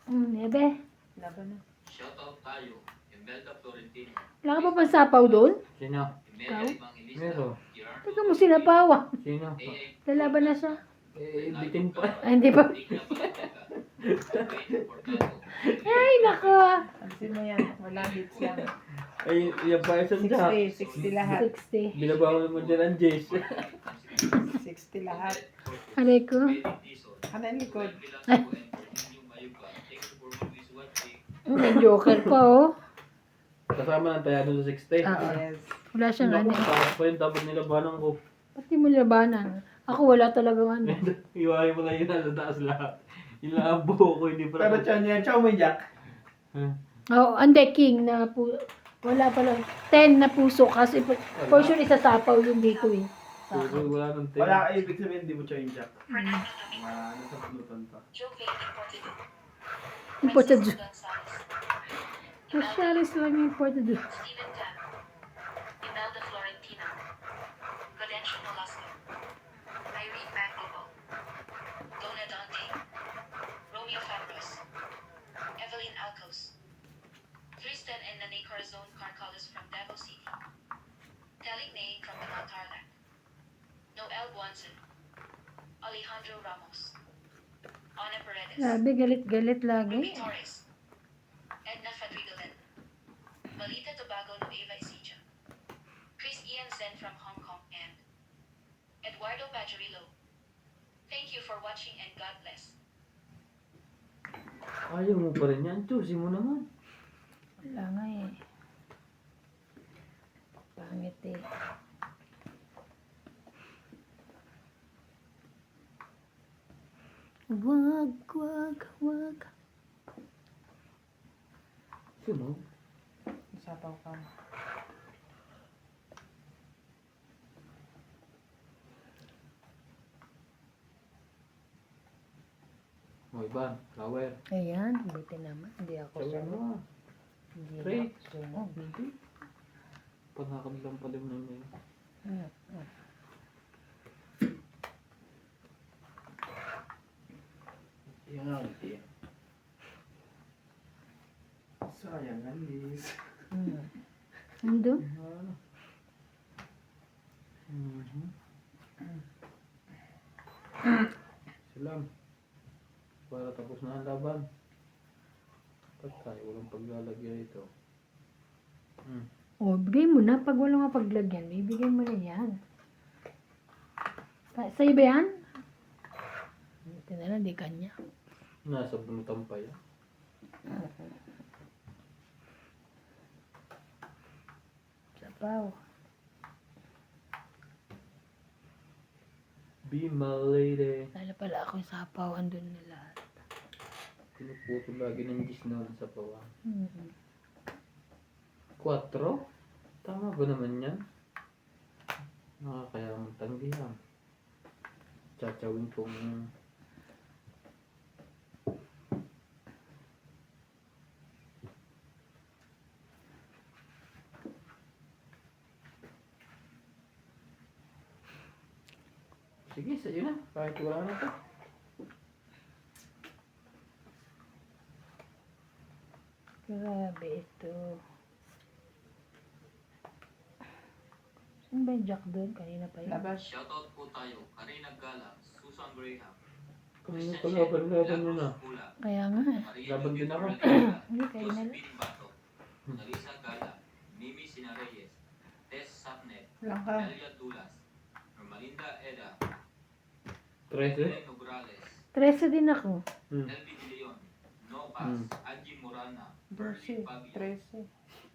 Nebe. Laban na. Shoutout tayo. Imelda Florentino. Wala ka pa pang sapaw doon? Sino? Imelda Evangelista. Meron. Gerardo Teka mo sinapawa. Sino? AA. Lalaban na siya. Bitin pa. Ay, hindi pa. Digna Palataga. Wayne Portado. Ay, nako. Alisin mo yan. Wala hits yan. Ay, yan pa isang jack. 60 lahat. 60. Binabawa naman dyan ang Jace. 60 lahat. Aray ko. Benedict Dizon. Ano yung likod? Bilang sa and Cornelio Mayuga. Thank you for always watching. May joker pa, oh. Kasama ng tayado sa 60. Ah. Yes. Wala siyang ano. Tapos pa yun, tapos nilabanan ko. Pati mo labanan. Ako wala talaga ano. Iwahin mo na yun sa taas lahat. Yun lang ang buho ko, hindi pa Pero tiyan yan, chow may jack. Oh, ande king na wala pala. 10 na puso kasi for sure isasapaw yung dito eh. Puro wala nang tayo. Wala ka ibig sabihin, hindi mo chow yung jack. Fernando Domingo, Nasa pulutan pa. Jove Imported. Imported. Francisco Gonzalez. Masyaris lang yung imported. Stephen Tan. Imelda Florentino. Gadencio Nolasco. Irene Maglobo. Donna Dante. Romeo Fabros. Evelyn Alcos. Tristan and Nane Corazon Carcalis from Davao City. Telling Nay from the Mount Tarlac. Noel Buanson. Alejandro Ramos. Ana Paredes. Grabe, galit-galit Ruby lagi. Torres. Edna Fadrigolen. Malita Tobago Nueva Ecija. Chris Ian Zen from Hong Kong and Eduardo Pajarillo. Thank you for watching and God bless. Ayaw mo pa rin yan. Choosy mo naman. Wala nga eh. Pangit eh. Wag. Sino? Isapaw ka. O iba, flower. Ayan, buti naman. Hindi ako Flower sumo. mo. Hindi Great. ako sumo, baby. Panakad lang pala na yun. Yung nga, hindi. Sayang, alis. Ando? Salam. Para tapos na ang laban. Ba't tayo walang paglalagyan ito? O, bigay mo na. Pag wala nga paglagyan, bibigay mo na yan. Sa'yo ba yan? Ito na lang, di kanya. Nasa bunutan pa yan. Sabaw. Be my lady. Lalo pala ako yung sapawan doon nila. Pinuputo lagi ng gis na sa pawa. Mm-hmm. 4? Tama ba naman yan? Nakakayamang tanggihan. Tsatsyawin kong sige, sa'yo na. Kahit wala na to. Grabe ito. Saan ba yung Jack doon? Kanina pa yun. Labas. Shoutout po tayo, Karina Gala, Susan Graham, Kung palaban-laban nyo na. Kaya nga. Maria Laban din ako. Hindi, kayo na lang. Josephine Bato, Larissa Gala, Mimi Sinareyes, Tess Sapnet, Lang ka. Elia Dulas, Romalinda Eda, 13? Ellen Nograles, 13 din ako. Elvi De Leon, No Paz, Angie Morana, Berly 12, Pavia, 13.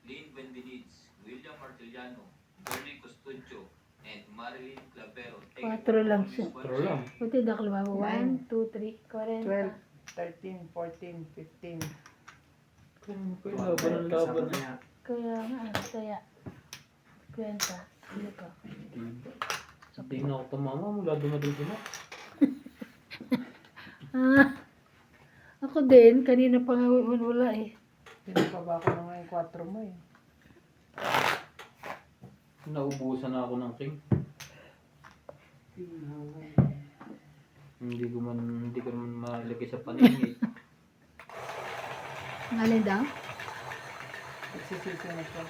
Lynn Bendiniz, William Martiliano, Bernie Custudio, and Marilyn Clavero. Thank you 4 lang for siya. this 4 lang. Buti na kalumabo. 1, 2, 3, 12, 40. 13, 14, 15. Kung laban ang laban. Kaya nga, saya. Kwenta. Sige ko. Hindi na ako tumama mula dumating sila. Ah, ako din. Kanina pa nga wala eh. Pinababa ko na nga yung 4 mo eh. Naubusan na ako ng king. Hindi ko naman mailagay sa paningin. Ngalin daw? Nagsisisi na siya.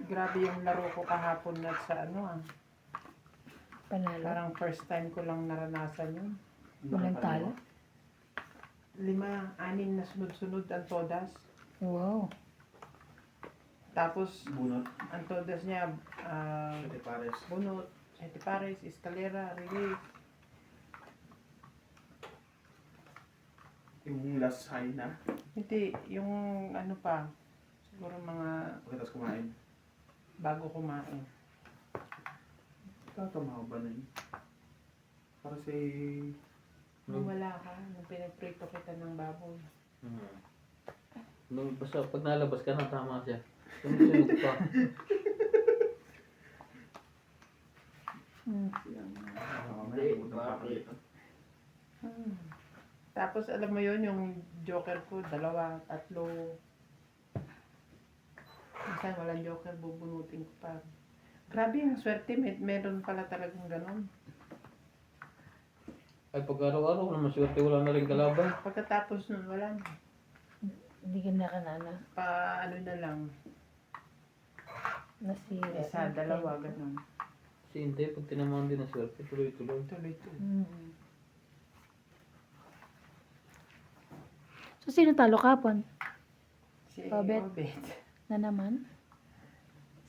Grabe yung laro ko kahapon na sa ano ah. Panalo. Parang first time ko lang naranasan yun. Walang talo. 5, 6 na sunod-sunod ang todas. Wow. Tapos, Bunot. ang todas niya, Ate Pares. bunot, Ete Pares, escalera, relief. Yung last high na. Hindi, yung ano pa, siguro mga Pagkatapos kumain. bago kumain. Tatamaw ba na yun? Para si... Nung wala ka, nung pinagprito kita ng baboy. Nung basta pag nalabas ka na, tama siya. Sunod pa. Mamaya, pumunta pa ako dito. Tapos alam mo yun, yung joker ko, 2, 3. Minsan walang joker, bubunutin ko pa. Grabe yung swerte, meron pala talagang ganon. Ay pag araw-araw naman swerte wala na rin kalaban. Pagkatapos nun, wala na. Hindi ka na kanana. Ano na lang, Nasira. 1, 2, ganon. Si Intay pag tinamaan din ang swerte, tuloy-tuloy. Tuloy-tuloy. Mm. So, sino talo kapon? Si Obet. Obet. Na naman?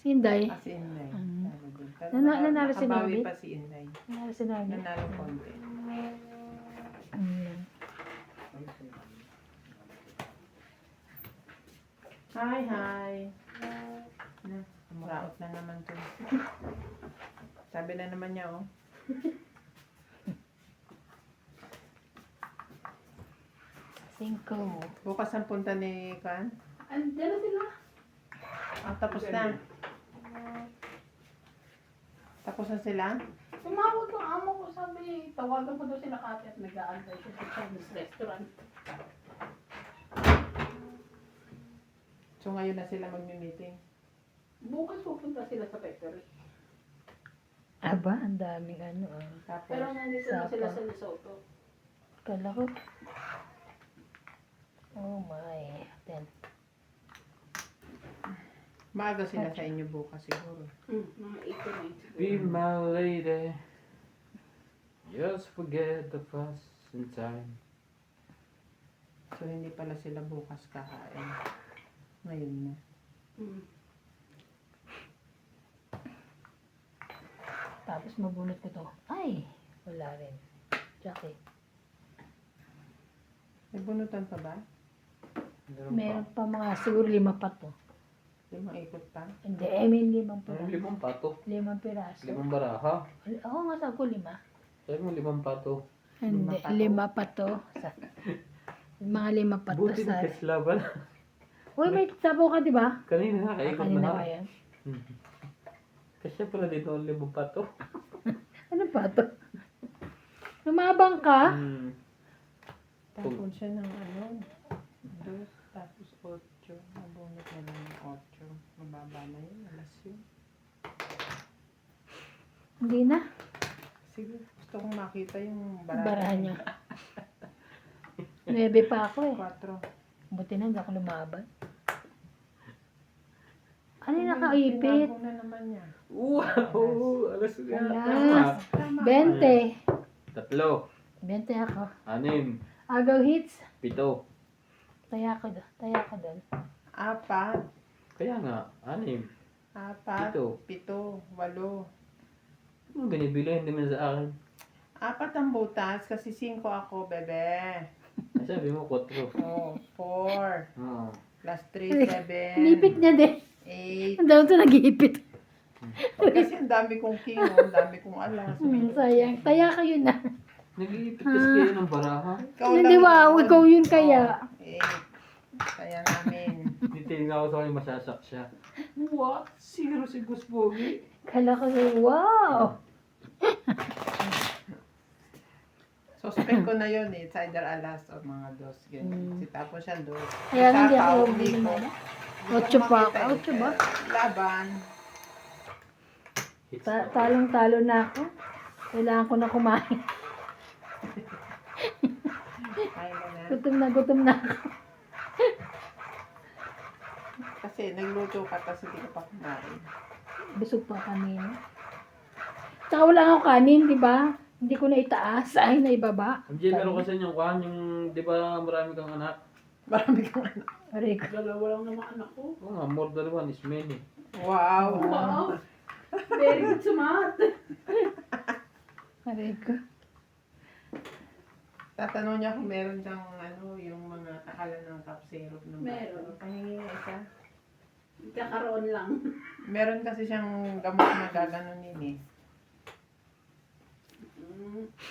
Si Inday? Si Inday. Mm. Talo din. Nanalo si Nakabawi Nobit? pa si Inday. Nanalo si Nami? Nanalo konti. Mm. Hi! Na, muraot na naman to. Sabi na naman niya, oh. Cinco. Bukas ang punta ni Kan. Diyan na sila. Ah, tapos na. Tapos na sila? Tumawag yung amo ko, sabi, tawagan ko daw sila Kati at nag-aantay siya sa Chinese restaurant. So ngayon na sila magmi-meeting. Bukas pupunta sila sa factory. Aba, ang daming ano ah. Tapos, Pero nandito na sila Sapa. sa Lesotho. Kala ko. Oh my. Then, maaga sila sa inyo bukas siguro. Mga 8 to 9 Be my lady. Just forget the past in time. So hindi pala sila bukas kakain. Ngayon na. tapos mabunot ko to. Ay, wala rin. Jackie. May bunutan pa ba? Meron pa mga siguro 5 pa to. Limang ikot pa? Hindi, I mean 5 Ano piraso. limang pato? 5 piraso. Limang baraha? Oo nga, sabi ko 5. Sabi mo limang pato. Hindi, 5 pa to. Mga 5 pa to. Buti na kaslaban. Uy, may sabaw ka, di ba? Kanina nakaikot Kanina na. ba yan? Kasi pala dito ang limang pato. Ano pa to? Lumabang ka? Tapon siya ng ano? 2, tapos 8. Nabunot na lang ng 8. Mababa na yun. Alas yun. Hindi na. Sige, gusto kong makita yung baraha. Barahan niya. 9 pa ako eh. 4. Buti na, hindi ako lumaban. Ano yung nakaipit? Tinago na naman niya. Wow! Alas nga. Alas. Tama. 20. Tatlo. 20 ako. 6. Agaw hits. 7. Taya ko doon. Taya ko doon. 4. Kaya nga, 6. 4. Pito. 7. 8. Ano binibili? Hindi mo sa akin. 4 ang butas kasi 5 ako, bebe. Ay, sabi mo 4. Oh, 4. Oo. Plus 3, 7. Inipit niya din. 8. Ang dami ito nag-iipit. Kasi ang dami kong kilo, ang dami kong alas. Sayang. Taya kayo na. Nag-iipit kasi kayo ng baraha. Ikaw Hindi lang wow, yun. ikaw yun kaya. 8. Kaya namin. Titingin ako sa kanya, masasak siya. What? Zero si Gus Pogi. Kala ko sa wow. Suspect ko na yun eh. It's either alas o mga dos. Ganyan. Si tapos siya dos. Kaya nga hindi Tataw, ako hindi ko. bumili. Hindi ko 8 pa ako. makita 8 eh. ba? Laban. Hits Talong-talo na ako. Kailangan ko na kumain. Ay mo na. Gutom na ako. Kasi nagluto ka tapos hindi ka pa kumain. Busog pa kanina. Tsaka wala akong kanin, di ba? Hindi ko na itaas. Ay, na ibaba. Ang Jay, meron kasi yung kuhan, yung, di ba marami kang anak? Marami kang anak. Aray ko. Dalawa lang naman anak ko. Oo nga, more than one is many. Wow. Wow! Very good sa math. Aray ko. Tatanong niya kung meron kang ano, yung mga takalan ng cup syrup ng Meron. bata. Pahingi nga isa. Kakaroon lang. Meron kasi siyang gamot na gaganunin eh.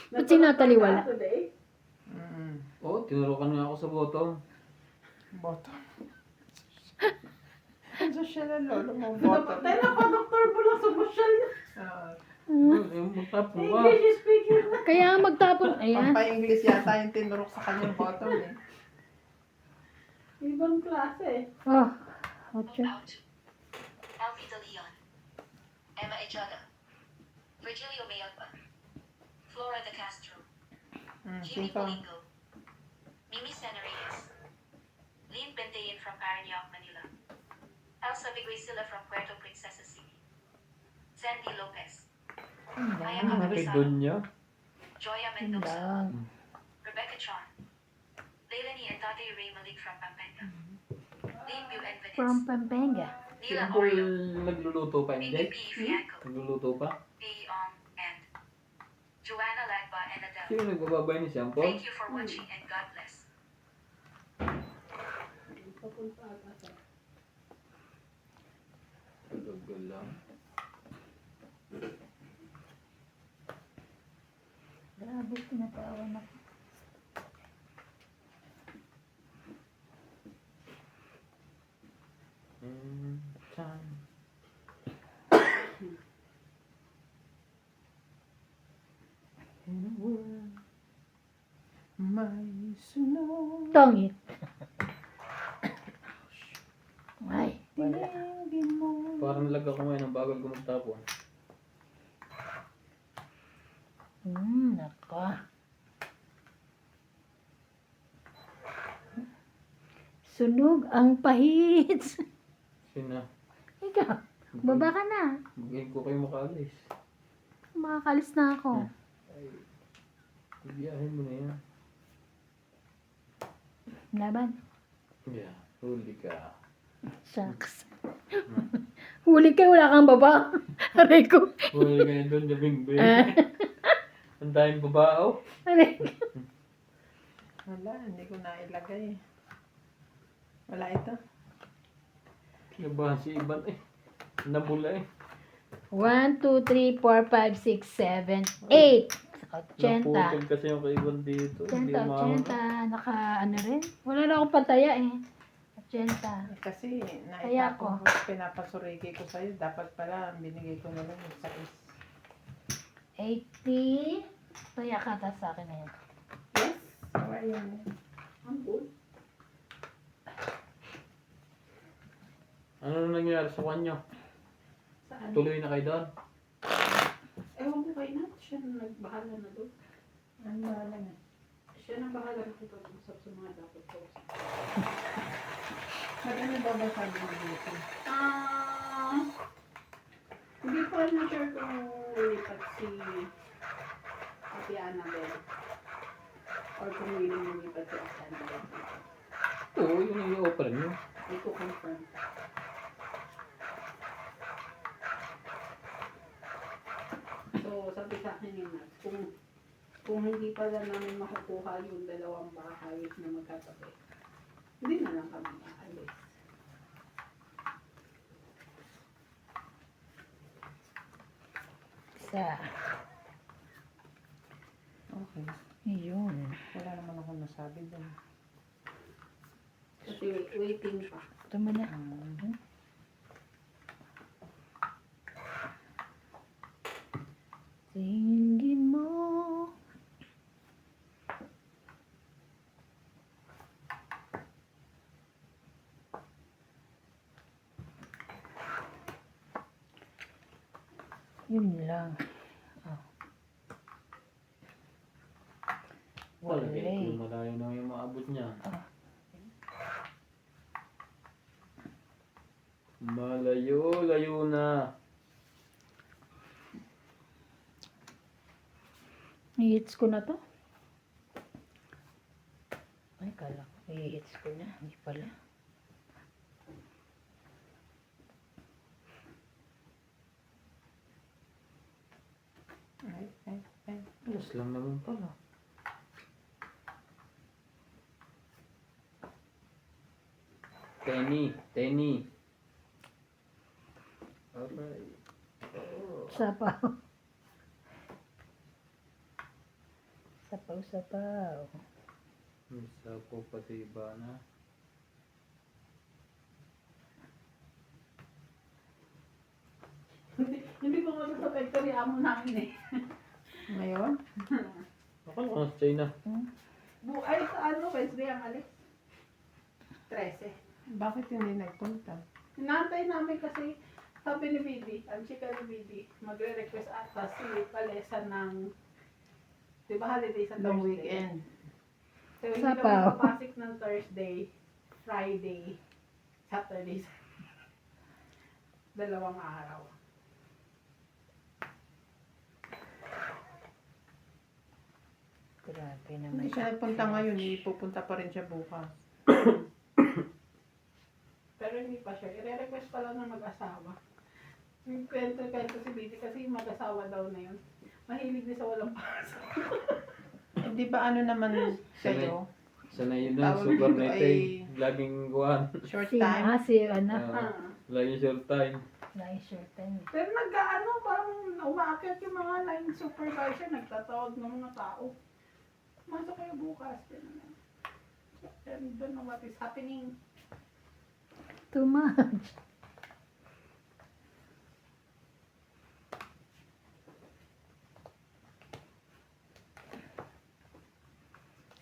Ba't si Natalie wala? Today? Oo, tinurukan niya ako sa bottom. Bottom. Ang social na lolo mo, bottom. Tayo na pa, doktor mo lang sa social. Ah, Yung magtapo ka. English speaking. Kaya nga magtapon. Ayan. Pampa-English yata yung tinurok sa kanyang bottom eh. Ibang klase. Oh. 8. Out. Alfie De Leon. Emma Echaga. Virgilio Mayagba. Flora De Castro. Jimmy 5. Polingo. Mimi Senareyes. Lynn Bendayan from Parañaque, Manila. Elsa Viguisila from Puerto Princesa City. Sandy Lopez. Maya Ano na kay Donya? Joya Yun Mendoza. lang. Rebecca Chon. Leilani and Tate Ray Malik from Pampanga. Lynn Bu and From Venice. Pampanga. Si Nila Uncle Oreo. nagluluto pa, hindi? Baby P. Fianco. Nagluluto pa? B. And Joanna Lagba and Adele. Sino nagbababay ni si Uncle? Thank you for watching and God bless. Talaga lang. Grabe, tinatawan ako. Time tongit. Ay, wala. Parang lag ako ngayon ang bagal ko magtapon. Nako. Sunog ang pahit. Sina, Ikaw, baba ka na. magayin ko kayo makaalis. Makakalis na ako. Ay, ibiyahin mo na yan. Laban. Yeah, huli ka. Shucks. Huli ka, wala kang baba. Aray ko. Huli ka na doon, jabing-bing. Ang daming babao. Aray ko. Wala, hindi ko nailagay. Wala ito. Kinabahan si Iban eh. Nabula eh. 1, 2, 3, 4, 5, 6, 7, 8. 80. Naputol kasi yung kay Iban dito. 80, umahon. 80. Naka, ano rin? Wala na akong pataya eh. 80. Kasi Kaya naitapon ko, pinapasuriki ko sa'yo. Dapat pala, binigay ko na lang yung sais. 80. Kaya kata sa akin na yun. Yes. Wala yun. Ang good. Ano na nangyari sa kanya? Saan? Tuloy na kayo doon? Ewan ko kay Nat. Siya na nagbahala na doon. Ano ba na? Siya na bahala na kipag-usap sa mga dapat ko. Ano ba ba sabi mo dito? Hindi ko na sure kung lipat si Ate Annabelle. Or kung willing na lipat si Ate Annabelle. Oo, yun ang i-offer niyo. Hindi ko confirm. So, sabi sa akin yung Nat, kung hindi pala namin makukuha yung dalawang bahay na magkatabi, hindi na lang kami aalis. Isa. Okay. Yun. Wala naman ako nasabi doon. Kasi waiting pa. Ito mo na. Tingin mo. Yun lang. Palagay ko Wala. malayo na yung maabot niya. Malayo, layo na. I-hits ko na to. Ay, kala ko. I-hits ko na. Hindi pala. Ay. Alas lang naman pala. Tenny. Aray. Sapaw. Sapaw. May sapo pa si Ivana. Hindi ko sa factory amo namin eh. Ngayon? Akala ko sa China. Ay, sa ano, Wednesday ang alis. 13. Bakit hindi nagpunta? Inaantay namin kasi sabi ni Bibi, ang chika ni Bibi, magre-request ata si Palesa ng, di ba holiday sa Long Thursday? weekend. So, hindi Sapaw. kami papasok ng Thursday, Friday, Saturday. 2 araw. Grabe naman. Hindi siya nagpunta ngayon, pupunta pa rin siya bukas. Pero hindi pa siya. I-request pa lang ng mag-asawa. Yung kwento si Bibi kasi yung mag-asawa daw na yun. Mahilig din sa walang pasok. Di ba ano naman sa'yo? Sana yun na, Tawag super dito night ay- Laging guwan. Short Si, time? si, ano? Ah. Laging short time. Nine short time. Pero nag-ano, parang umaakyat yung mga line supervisor, nagtatawag ng mga tao. Masok kayo bukas. And don't know what is happening. Too much.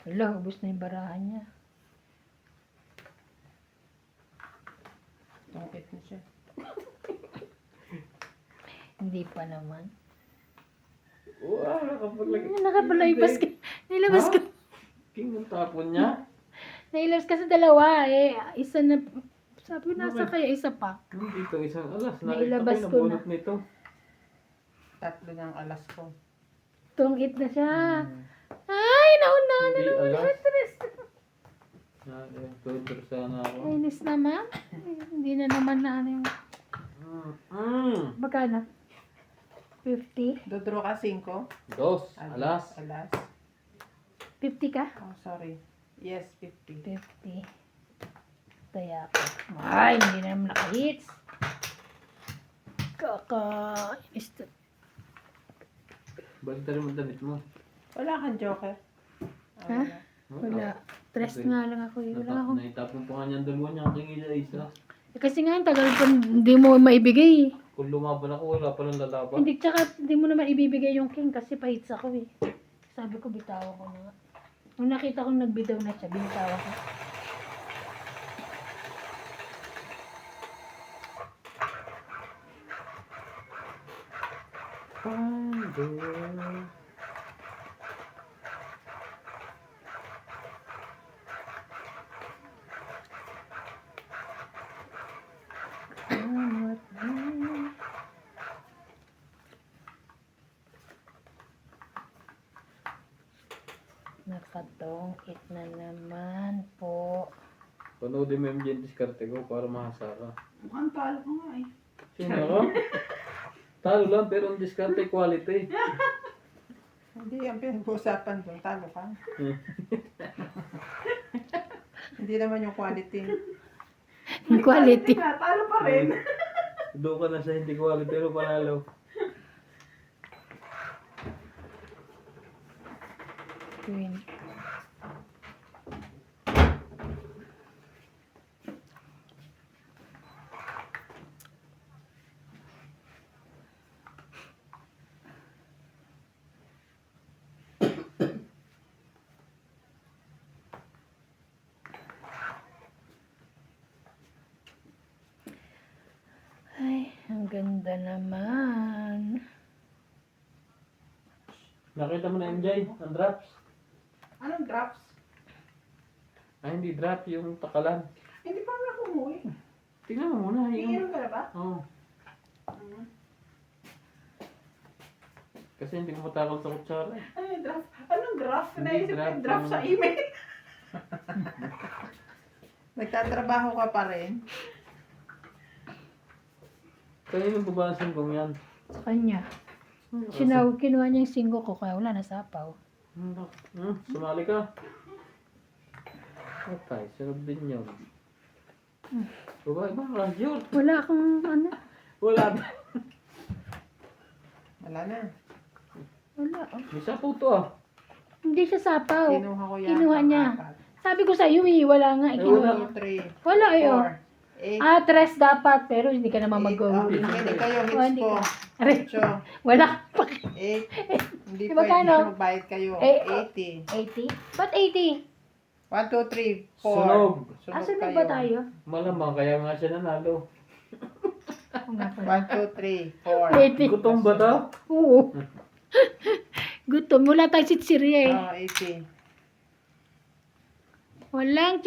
Hala, ubos na yung barahan niya. na siya. Hindi pa naman. Wow, nakapaglagay. Nakapalibas ka. Nilabas ka. King ang tapon niya. Nailabas ka sa dalawa eh. Isa na. Sabi ko nasa Bakit? kaya isa pa. Dito isang alas. Nailabas Nakita ko ko nabunot nito. 3 ng alas ko. Tungit na siya. Ay, nauna na Hindi naman. alas. Stress. Tutor sana ako. Inis naman. Hindi na naman na ano yung... Magkano? 50? Dodraw ka 5? Dos. Alas. Alas. 50 ka? Oh, sorry. Yes, 50. 50. Kaya ako. Ay, hindi na naman naka-hits. Inis to. Balik tayo mo damit mo. Wala kang joker. Ha? Wala. Stress nga lang ako eh. Wala akong... Naitapon pa nga niyang dalawa niya. Ang kingi isa. Kasi nga, ang tagal pa hindi mo maibigay eh. Kung lumaban ako, wala pa ng lalaban. Hindi, tsaka hindi mo naman ibibigay yung king kasi pa-hits ako eh. Sabi ko, bitawan ko na nga. Nung nakita kong nagbitaw na siya, binitawan ko. Pando. Nakatongkit na naman po. Panoodin mo yung dyan diskarte ko para mahasa ka. Mukhang talo ko nga eh. Sino ako? Talo lang pero ang diskarte quality. Hindi, ang pinag-uusapan doon, talo ka. Hindi naman yung quality. Yung quality. Talo pa rin. Doon ka na sa hindi quality pero panalo. Queen. Ay, ang ganda naman. Nakita mo na MJ? Ang drops? Anong drops? Ay hindi drop, yung takalan. Hindi pa nga umuwi. Tingnan mo muna yung... Tingin ka na ba? Oo. Kasi hindi ko matakal sa kutsara eh. Ano yung draft? Anong draft? Hindi Naisip ko draft, yung draft sa yung- email. Nagtatrabaho ka pa rin? Kanino ba ba ang singgong yan? Sa kanya. Kinuha niya yung singgo ko kaya wala na sapaw. Sumali ka. Okay, sarap din yun. Baba, ibang radyo. Wala akong ano. Wala na. Wala na. Wala. Oh. May sapo to ah. Hindi siya sapaw. Kinuha ko yan. Kinuha niya. Apat. Sabi ko sa iyo eh, wala nga. Eh, Kinuha. wala. 2, 3, Wala eh. Oh. 4, 8, 3 dapat pero hindi ka naman mag-uhuli. Hindi kayo, Oh, hits hindi ko. ka. Aray, 8, wala pa. 8, hindi Di pwede magkano? magbayad kayo. Eh, 80. 80? Ba't 80? 1, 2, 3, 4. Sunog. Asan na ba tayo? Malamang kaya nga siya nanalo. Ako nga pala. 1, 2, 3, 4. 80. Gutom ba to? Oo. Gutom. Wala tayong sitsiri eh. Oh, 80. Walang